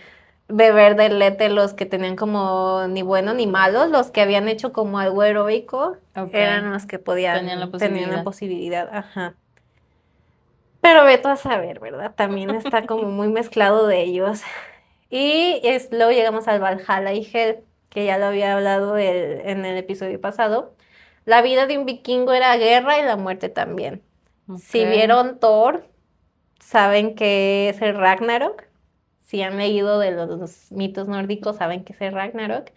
beber del Lete los que tenían como ni bueno ni malo, los que habían hecho como algo heroico ok. eran los que Tenían la tenían la posibilidad. posibilidad, ajá. Pero veto a saber, ¿verdad? También está como muy mezclado de ellos. Luego llegamos al Valhalla y Hel, que ya lo había hablado en el episodio pasado. La vida de un vikingo era guerra y la muerte también. Ok. Si vieron Thor, saben que es el Ragnarok. Si han leído de los mitos nórdicos, saben que es el Ragnarok.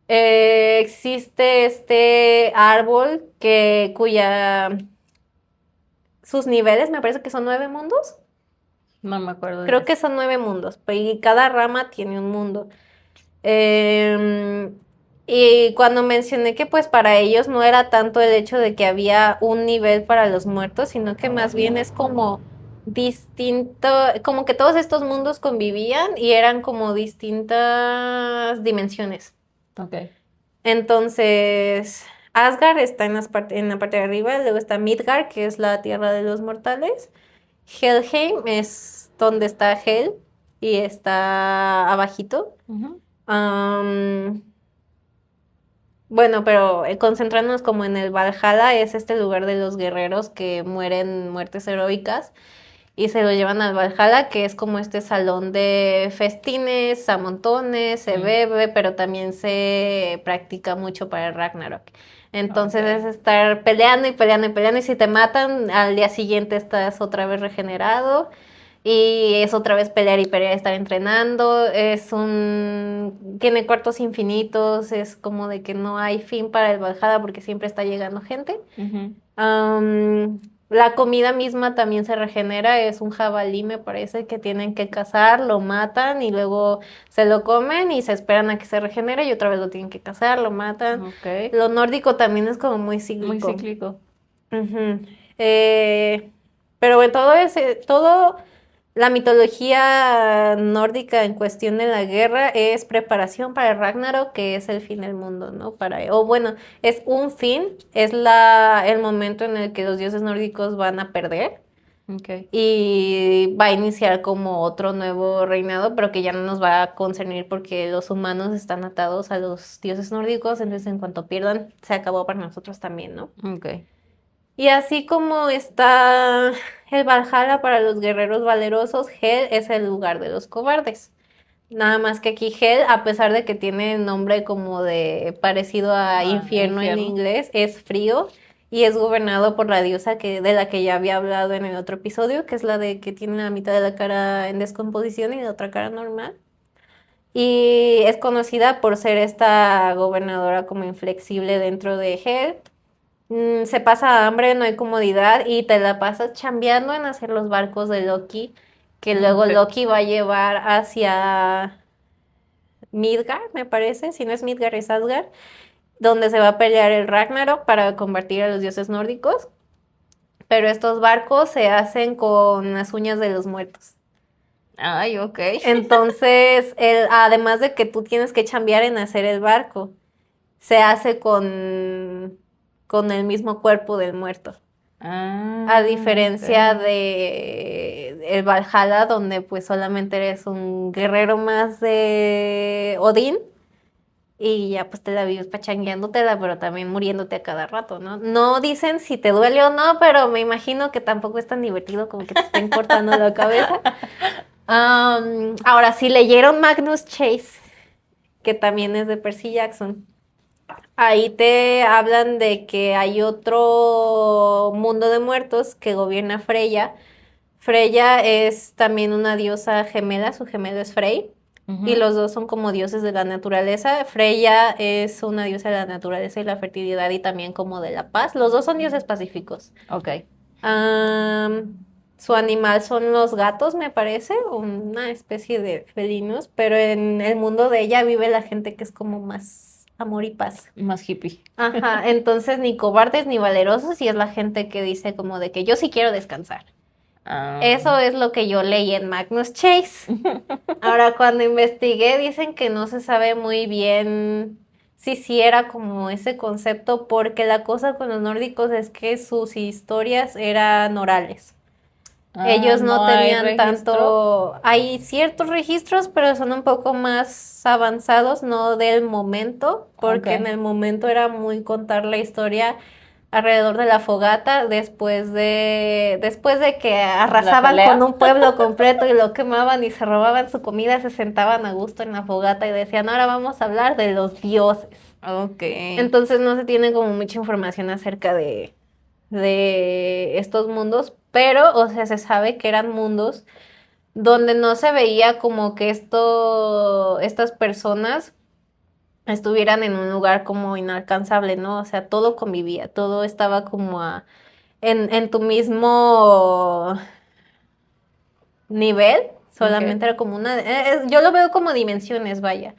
Existe este árbol cuya sus niveles, me parece que son 9 mundos. No me acuerdo de Creo eso. que son 9 mundos, y cada rama tiene un mundo. Em, y cuando mencioné que pues para ellos no era tanto el hecho de que había un nivel para los muertos, sino que más bien es como distinto, como que todos estos mundos convivían y eran como distintas dimensiones. Ok. Entonces, Asgard está en la parte de arriba, luego está Midgard, que es la tierra de los mortales. Helheim es donde está Hel y está abajito. Ujú. Am, bueno, pero concentrándonos como en el Valhalla, es este lugar de los guerreros que mueren muertes heroicas y se lo llevan al Valhalla, que es como este salón de festines, a montones, se Mm, bebe, pero también se practica mucho para el Ragnarok. Entonces es ok. estar peleando y peleando y peleando y si te matan, al día siguiente estás otra vez regenerado y es otra vez pelear y pelear, estar entrenando, tiene cuartos infinitos, es como de que no hay fin para el Valhalla porque siempre está llegando gente. Ujú. La comida misma también se regenera, es un jabalí, me parece que tienen que cazar, lo matan y luego se lo comen y se esperan a que se regenere y otra vez lo tienen que cazar, lo matan. Ok. Lo nórdico también es como muy Muy cíclico. cíclico. Ujú. Pero bueno, todo La mitología nórdica en cuestión de la guerra es preparación para el Ragnarok, que es el fin del mundo, ¿no? O bueno, es un fin, es el momento en el que los dioses nórdicos van a perder Okay. y va a iniciar como otro nuevo reinado, pero que ya no nos va a concernir porque los humanos están atados a los dioses nórdicos, entonces en cuanto pierdan, se acabó para nosotros también, ¿no? Okay. Y así como está el Valhalla para los guerreros valerosos, Hel es el lugar de los cobardes. Nada más que aquí Hel, a pesar de que tiene nombre como de parecido a infierno en inglés, es frío y es gobernado por la diosa de la que ya había hablado en el otro episodio, que es la de que tiene la mitad de la cara en descomposición y la otra cara normal. Y es conocida por ser esta gobernadora como inflexible dentro de Hel. Se pasa hambre, no hay comodidad y te la pasas chambeando en hacer los barcos de Loki, que luego Okay. Loki va a llevar hacia Midgard, me parece, si no es Midgard es Asgard, donde se va a pelear el Ragnarok para convertir a los dioses nórdicos. Pero estos barcos se hacen con las uñas de los muertos. Ay, ok. Entonces, además de que tú tienes que chambear en hacer el barco, se hace con el mismo cuerpo del muerto. A diferencia Ok. de el Valhalla, donde pues solamente eres un guerrero más de Odín y ya pues te la vives pachangueándotela, pero también muriéndote a cada rato, ¿no? No dicen si te duele o no, pero me imagino que tampoco es tan divertido como que te estén cortando la cabeza. Ahora, si leyeron Magnus Chase, que también es de Percy Jackson. Ahí te hablan de que hay otro mundo de muertos que gobierna Freya. Freya es también una diosa gemela, su gemelo es Frey, y los dos son como dioses de la naturaleza. Freya es una diosa de la naturaleza y la fertilidad y también como de la paz. Los dos son dioses pacíficos. Ok. Su animal son los gatos, me parece, una especie de felinos, pero en el mundo de ella vive la gente que es como más amor y paz. Más hippie. Ajá, entonces ni cobardes ni valerosos y es la gente que dice como de que yo sí quiero descansar. Eso es lo que yo leí en Magnus Chase. Ahora, cuando investigué, dicen que no se sabe muy bien si sí era como ese concepto, porque la cosa con los nórdicos es que sus historias eran orales. Ellos no ¿No hay tenían registro? hay ciertos registros, pero son un poco más avanzados, no del momento, porque en Ok. el momento era muy contar la historia alrededor de la fogata, después de que ¿La arrasaban con pelea? un pueblo completo y lo quemaban y se robaban su comida, se sentaban a gusto en la fogata y decían, ahora vamos a hablar de los dioses. Ok. Entonces no se tiene como mucha información acerca de estos mundos, pero, o sea, se sabe que eran mundos donde no se veía como que estas personas estuvieran en un lugar como inalcanzable, ¿no? O sea, todo convivía, todo estaba como en tu mismo nivel, Ok. solamente era como yo lo veo como dimensiones, vaya.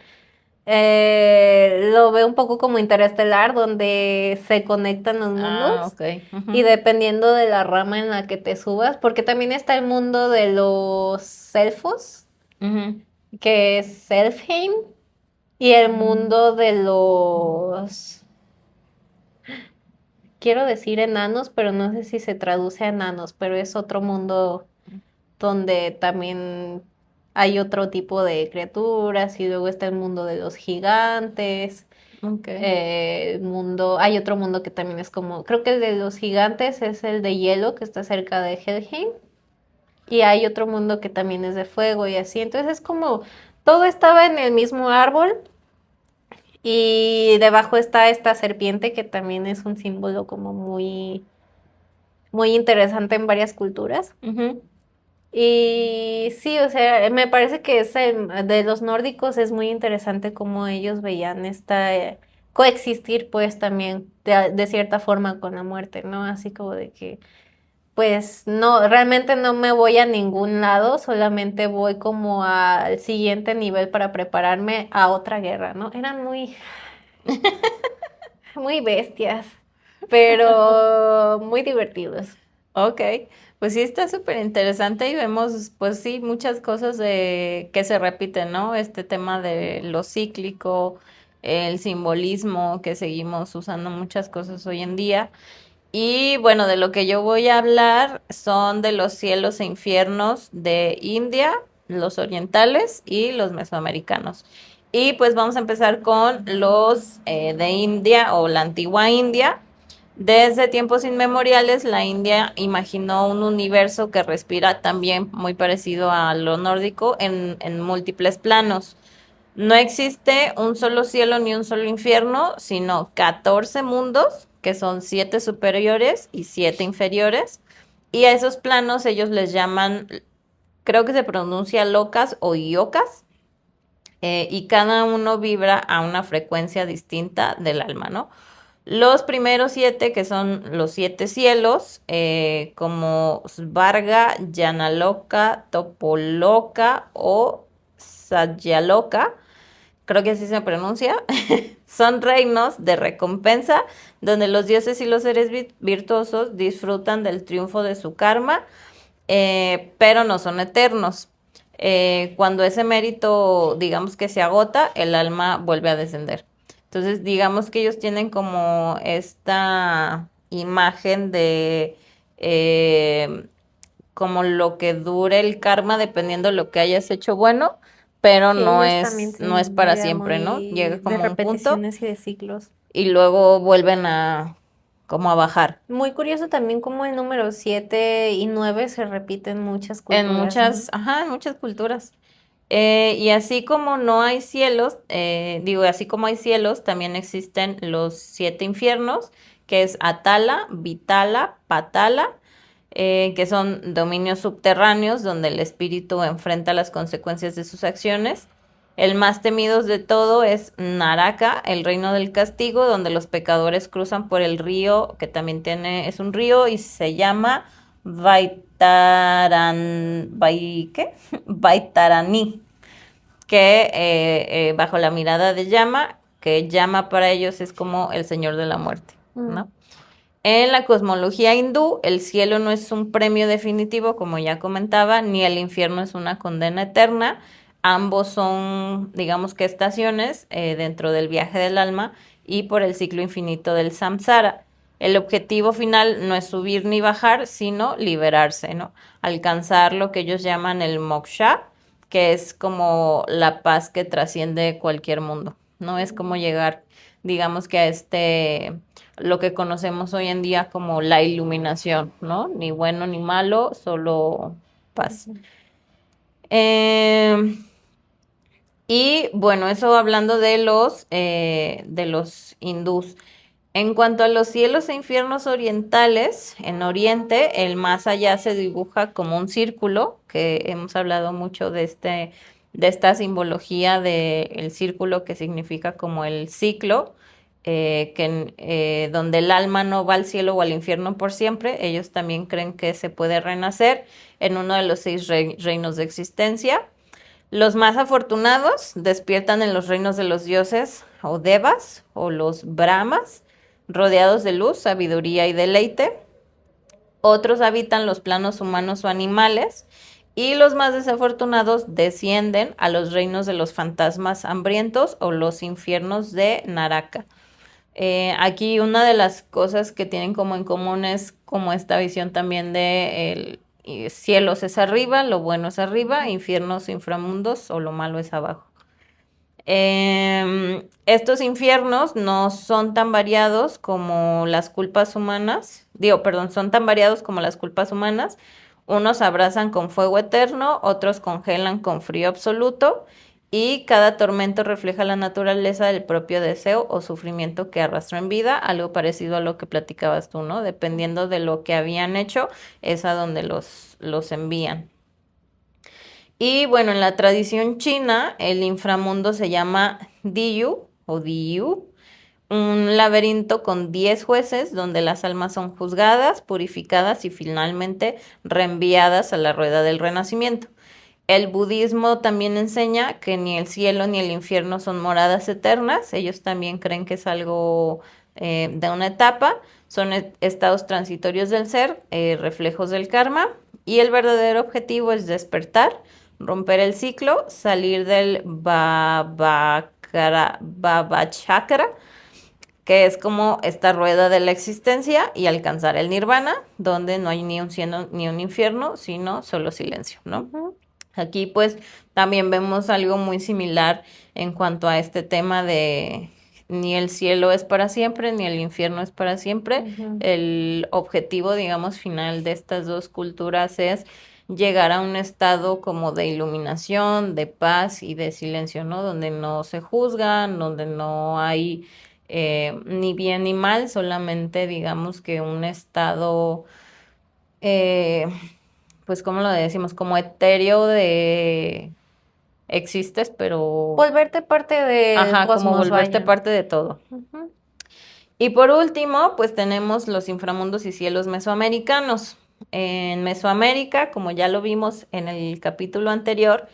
Lo veo un poco como interestelar, donde se conectan los mundos Ok. y dependiendo de la rama en la que te subas, porque también está el mundo de los elfos, que es Elfheim, y el mundo de los, quiero decir enanos, pero no sé si se traduce a enanos, pero es otro mundo donde también hay otro tipo de criaturas y luego está el mundo de los gigantes. Ok. Hay otro mundo que también es como, creo que el de los gigantes es el de hielo que está cerca de Helheim y hay otro mundo que también es de fuego y así. Entonces es como, todo estaba en el mismo árbol y debajo está esta serpiente que también es un símbolo como muy, muy interesante en varias culturas. Ujú. Y sí, o sea, me parece que de los nórdicos es muy interesante cómo ellos veían esta coexistir pues también de cierta forma con la muerte, ¿no? Así como de que pues no, realmente no me voy a ningún lado, solamente voy como al siguiente nivel para prepararme a otra guerra, ¿no? Eran muy, muy bestias, pero muy divertidos. Ok. Pues sí, está súper interesante y vemos, pues sí, muchas cosas que se repiten, ¿no? Este tema de lo cíclico, el simbolismo, que seguimos usando muchas cosas hoy en día. Y bueno, de lo que yo voy a hablar son de los cielos e infiernos de India, los orientales y los mesoamericanos. Y pues vamos a empezar con los de India o la antigua India. Desde tiempos inmemoriales, la India imaginó un universo que respira también muy parecido a lo nórdico en múltiples planos. No existe un solo cielo ni un solo infierno, sino 14 mundos, que son 7 superiores y 7 inferiores. Y a esos planos ellos les llaman, creo que se pronuncia locas o yokas, y cada uno vibra a una frecuencia distinta del alma, ¿no? Los primeros 7, que son los 7 cielos, como Svarga, Yanaloka, Topoloka o Satyaloka, creo que así se pronuncia, son reinos de recompensa donde los dioses y los seres virtuosos disfrutan del triunfo de su karma, pero no son eternos. Cuando ese mérito, digamos que se agota, el alma vuelve a descender. Entonces, digamos que ellos tienen como esta imagen de como lo que dure el karma dependiendo de lo que hayas hecho bueno, pero Sí, ellos también no es tienen una para idea siempre, ¿no? muy Llega de como un punto repeticiones y de ciclos. y luego vuelven a como a bajar. Muy curioso también cómo el número 7 y 9 se repiten en muchas En culturas, ¿no? muchas, ajá, en muchas culturas. Y así como no hay cielos, digo, así como hay cielos, también existen los 7 infiernos, que es Atala, Vitala, Patala, que son dominios subterráneos donde el espíritu enfrenta las consecuencias de sus acciones. El más temido de todo es Naraka, el reino del castigo, donde los pecadores cruzan por el río, que también es un río y se llama ¿qué? Vaitaraní, que bajo la mirada de llama, que llama para ellos es como el señor de la muerte, Mm. ¿no? En la cosmología hindú, el cielo no es un premio definitivo, como ya comentaba, ni el infierno es una condena eterna. Ambos son, digamos que estaciones dentro del viaje del alma y por el ciclo infinito del samsara. El objetivo final no es subir ni bajar, sino liberarse, ¿no? Alcanzar lo que ellos llaman el moksha, que es como la paz que trasciende cualquier mundo, ¿no? Es como llegar, digamos que a lo que conocemos hoy en día como la iluminación, ¿no? Ni bueno ni malo, solo paz. Eh, y bueno, eso hablando de los hindús. En cuanto a los cielos e infiernos orientales, en Oriente, el más allá se dibuja como un círculo, que hemos hablado mucho de esta simbología del círculo que significa como el ciclo, donde el alma no va al cielo o al infierno por siempre. Ellos también creen que se puede renacer en uno de los 6 reinos de existencia. Los más afortunados despiertan en los reinos de los dioses o devas o los brahmas, rodeados de luz, sabiduría y deleite. Otros habitan los planos humanos o animales. Y los más desafortunados descienden a los reinos de los fantasmas hambrientos o los infiernos de Naraka. Aquí una de las cosas que tienen como en común es como esta visión también de cielos es arriba, lo bueno es arriba, infiernos, inframundos o lo malo es abajo. Estos infiernos no son tan variados como las culpas humanas, digo, perdón, son tan variados como las culpas humanas. Unos abrazan con fuego eterno, otros congelan con frío absoluto, y cada tormento refleja la naturaleza del propio deseo o sufrimiento que arrastró en vida, algo parecido a lo que platicabas tú, ¿no? Dependiendo de lo que habían hecho, es a donde los envían. Y bueno, en la tradición china, el inframundo se llama Diyu o Diyu, un laberinto con 10 jueces donde las almas son juzgadas, purificadas y finalmente reenviadas a la rueda del renacimiento. El budismo también enseña que ni el cielo ni el infierno son moradas eternas. Ellos también creen que es algo de una etapa, son estados transitorios del ser, reflejos del karma, y el verdadero objetivo es despertar, romper el ciclo, salir del Babachakra, que es como esta rueda de la existencia, y alcanzar el nirvana, donde no hay ni un cielo ni un infierno, sino solo silencio, ¿no? Aquí pues también vemos algo muy similar en cuanto a este tema de ni el cielo es para siempre, ni el infierno es para siempre. El objetivo, digamos, final de estas dos culturas es llegar a un estado como de iluminación, de paz y de silencio, ¿no? Donde no se juzgan, donde no hay ni bien ni mal, solamente digamos que un estado, eh, pues, ¿cómo lo decimos? Como etéreo de existes, pero, Volverte parte del ajá, como cosmos, volverte vaya. parte de todo. Y por último, pues tenemos los inframundos y cielos mesoamericanos. En Mesoamérica, como ya lo vimos en el capítulo anterior,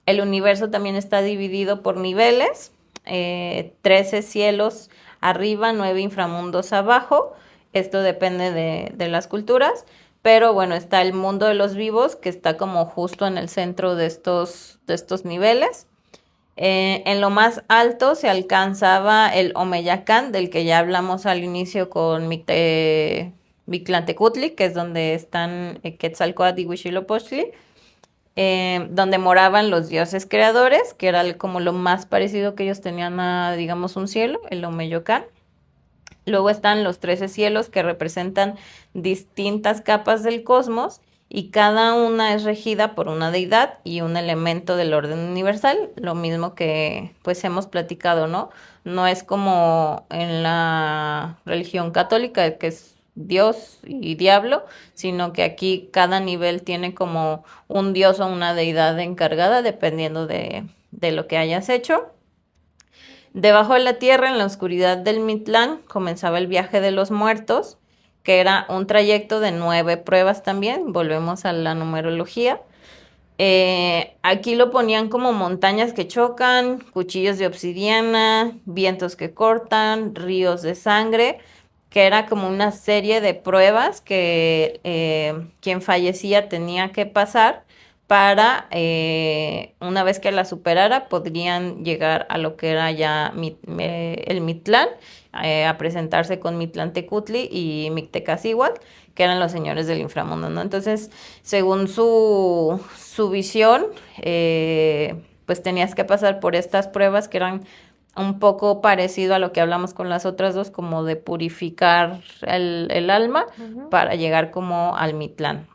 el universo también está dividido por niveles, 13 cielos arriba, 9 inframundos abajo. Esto depende de las culturas, pero bueno, está el mundo de los vivos, que está como justo en el centro de estos niveles. En lo más alto se alcanzaba el Omeyacán, del que ya hablamos al inicio con Mictlantecutli, que es donde están Quetzalcóatl y Huitzilopochtli, donde moraban los dioses creadores, que era como lo más parecido que ellos tenían a, digamos, un cielo, el Omeyocán. Luego están los 13 cielos, que representan distintas capas del cosmos, y cada una es regida por una deidad y un elemento del orden universal, lo mismo que pues hemos platicado, ¿no? No es como en la religión católica, que es Dios y diablo, sino que aquí cada nivel tiene como un dios o una deidad encargada, dependiendo de lo que hayas hecho. Debajo de la tierra, en la oscuridad del Mictlán, comenzaba el viaje de los muertos, que era un trayecto de 9 pruebas también. Volvemos a la numerología. Aquí lo ponían como montañas que chocan, cuchillos de obsidiana, vientos que cortan, ríos de sangre, que era como una serie de pruebas que quien fallecía tenía que pasar para, una vez que la superara, podrían llegar a lo que era ya el Mictlán, a presentarse con Mictlantecutli y Mictecacihuatl, que eran los señores del inframundo, ¿no? Entonces, según su visión, pues tenías que pasar por estas pruebas que eran un poco parecido a lo que hablamos con las otras dos, como de purificar el alma para llegar como al Mictlán.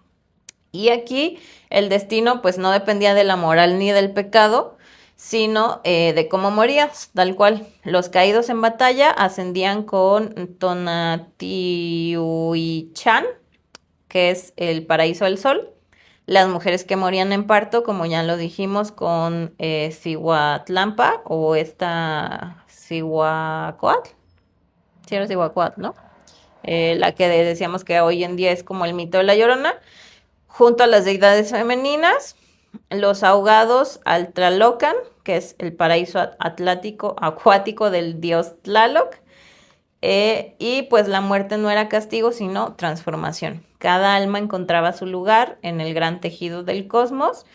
Y aquí el destino pues no dependía de la moral ni del pecado, sino de cómo morías, tal cual. Los caídos en batalla ascendían con Tonatiuhichan, que es el paraíso del sol. Las mujeres que morían en parto, como ya lo dijimos, con Cihuatlampa o esta Cihuacoatl, sí era Cihuacoatl, ¿no? La que decíamos que hoy en día es como el mito de la Llorona, junto a las deidades femeninas. Los ahogados al Tlalocan, que es el paraíso acuático del dios Tlaloc. Y pues la muerte no era castigo, sino transformación. Cada alma encontraba su lugar en el gran tejido del cosmos,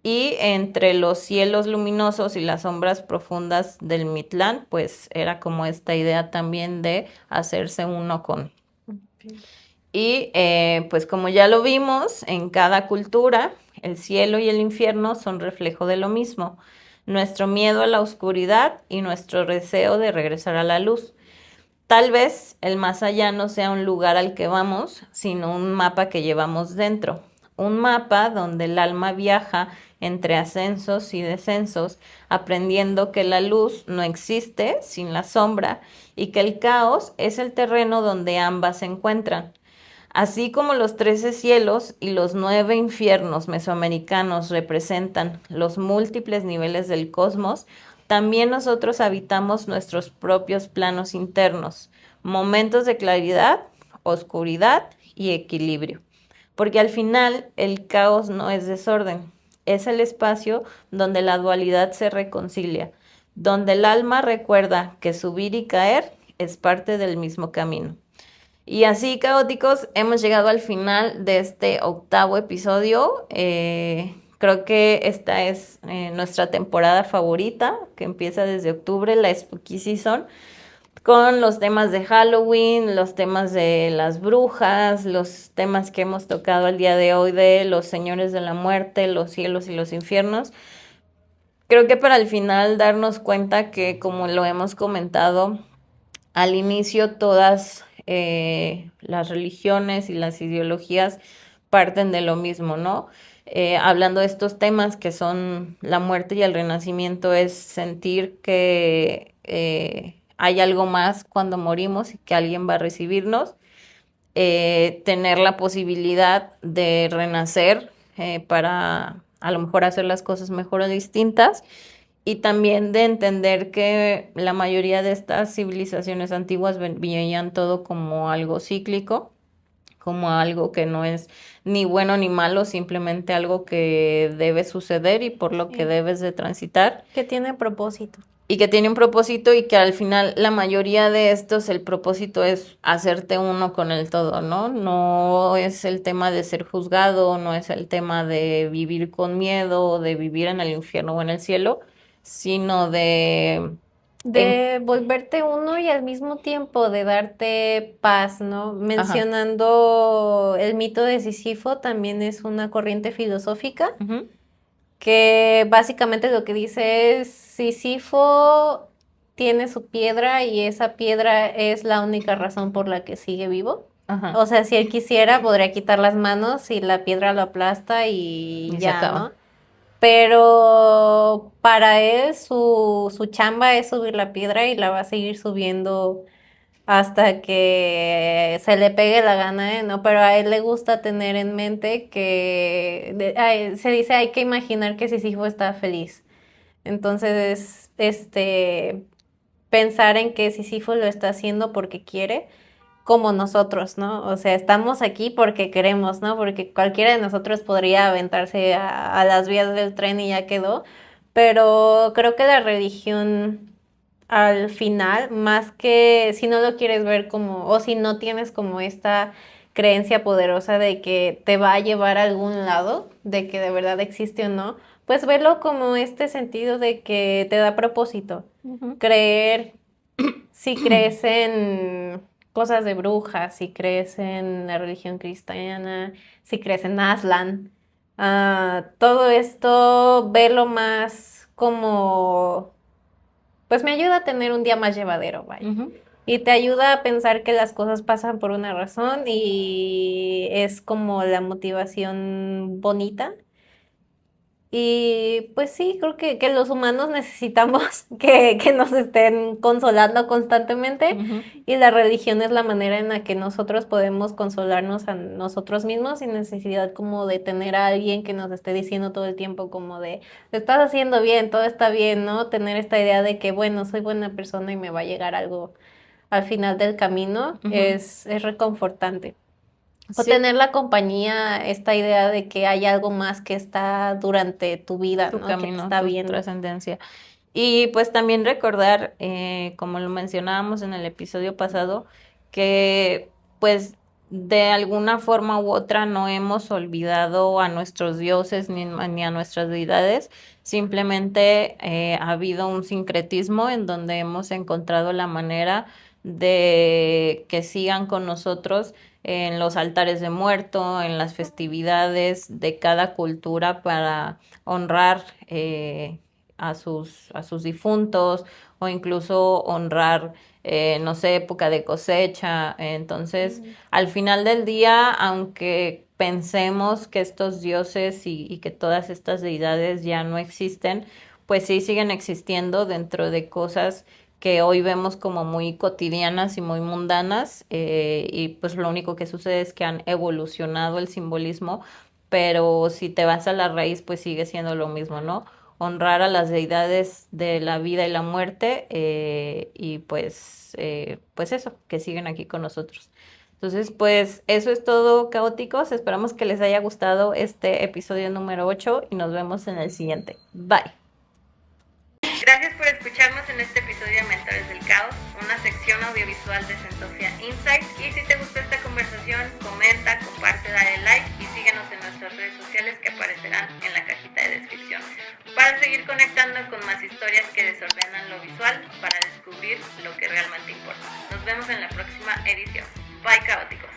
y entre los cielos luminosos y las sombras profundas del Mictlán, pues era como esta idea también de hacerse uno con. Y pues como ya lo vimos, en cada cultura, el cielo y el infierno son reflejo de lo mismo: nuestro miedo a la oscuridad y nuestro deseo de regresar a la luz. Tal vez el más allá no sea un lugar al que vamos, sino un mapa que llevamos dentro. Un mapa donde el alma viaja entre ascensos y descensos, aprendiendo que la luz no existe sin la sombra y que el caos es el terreno donde ambas se encuentran. Así como los 13 cielos y los 9 infiernos mesoamericanos representan los múltiples niveles del cosmos, también nosotros habitamos nuestros propios planos internos, momentos de claridad, oscuridad y equilibrio. Porque al final el caos no es desorden, es el espacio donde la dualidad se reconcilia, donde el alma recuerda que subir y caer es parte del mismo camino. Y así, caóticos, hemos llegado al final de este 8º episodio. Creo que esta es nuestra temporada favorita, que empieza desde octubre, la Spooky Season, con los temas de Halloween, los temas de las brujas, los temas que hemos tocado el día de hoy de los señores de la muerte, los cielos y los infiernos. Creo que para al final darnos cuenta que, como lo hemos comentado al inicio, todas las religiones y las ideologías parten de lo mismo, ¿no? Hablando de estos temas que son la muerte y el renacimiento, es sentir que hay algo más cuando morimos y que alguien va a recibirnos, tener la posibilidad de renacer para a lo mejor hacer las cosas mejor o distintas, y también de entender que la mayoría de estas civilizaciones antiguas veían todo como algo cíclico, como algo que no es ni bueno ni malo, simplemente algo que debe suceder y por lo que debes de transitar. Que tiene propósito. Y que tiene un propósito, y que al final la mayoría de estos, el propósito es hacerte uno con el todo, ¿no? No es el tema de ser juzgado, no es el tema de vivir con miedo, de vivir en el infierno o en el cielo, sino de volverte uno y al mismo tiempo de darte paz, ¿no? Mencionando el mito de Sísifo, también es una corriente filosófica. Uh-huh. Que básicamente lo que dice es: Sísifo tiene su piedra y esa piedra es la única razón por la que sigue vivo. Ajá. O sea, si él quisiera, podría quitar las manos y la piedra lo aplasta y ya, se acaba, ¿no? Pero para él su chamba es subir la piedra y la va a seguir subiendo hasta que se le pegue la gana, ¿no? Pero a él le gusta tener en mente que se dice, hay que imaginar que Sísifo está feliz. Entonces, pensar en que Sísifo lo está haciendo porque quiere, como nosotros, ¿no? O sea, estamos aquí porque queremos, ¿no? Porque cualquiera de nosotros podría aventarse a las vías del tren y ya quedó. Pero creo que la religión, al final, más que si no lo quieres ver como, o si no tienes como esta creencia poderosa de que te va a llevar a algún lado, de que de verdad existe o no, pues verlo como este sentido de que te da propósito. Uh-huh. Creer, si crees en cosas de brujas, si crees en la religión cristiana, si crees en Aslan, todo esto, verlo más como, pues me ayuda a tener un día más llevadero, vaya. Uh-huh. Y te ayuda a pensar que las cosas pasan por una razón y es como la motivación bonita. Y pues sí, creo que los humanos necesitamos que nos estén consolando constantemente, Uh-huh. y la religión es la manera en la que nosotros podemos consolarnos a nosotros mismos sin necesidad como de tener a alguien que nos esté diciendo todo el tiempo como de, lo estás haciendo bien, todo está bien, ¿no? Tener esta idea de que, bueno, soy buena persona y me va a llegar algo al final del camino. Uh-huh. es reconfortante. O Sí. tener la compañía, esta idea de que hay algo más que está durante tu vida, Tu ¿no? camino, que te está tu viendo. trascendencia. Y pues también recordar, como lo mencionábamos en el episodio pasado, que pues de alguna forma u otra no hemos olvidado a nuestros dioses ni a nuestras deidades. Simplemente ha habido un sincretismo en donde hemos encontrado la manera de que sigan con nosotros en los altares de muerto, en las festividades de cada cultura, para honrar a sus difuntos, o incluso honrar, no sé, época de cosecha. Entonces, al final del día, aunque pensemos que estos dioses y que todas estas deidades ya no existen, pues sí siguen existiendo dentro de cosas que hoy vemos como muy cotidianas y muy mundanas, y pues lo único que sucede es que han evolucionado el simbolismo, pero si te vas a la raíz, pues sigue siendo lo mismo, ¿no? Honrar a las deidades de la vida y la muerte, y pues eso, que siguen aquí con nosotros. Entonces, pues eso es todo, caóticos. Esperamos que les haya gustado este episodio número 8 y nos vemos en el siguiente. Bye. Gracias por escucharnos en este episodio de Mentores del Caos, una una sección audiovisual de Sentofia Insight. Y si te gustó esta conversación, comenta, comparte, dale like y síguenos en nuestras redes sociales que aparecerán en la cajita de descripción para seguir conectando con más historias que desordenan lo visual para descubrir lo que realmente importa. Nos vemos en la próxima edición. Bye, caóticos.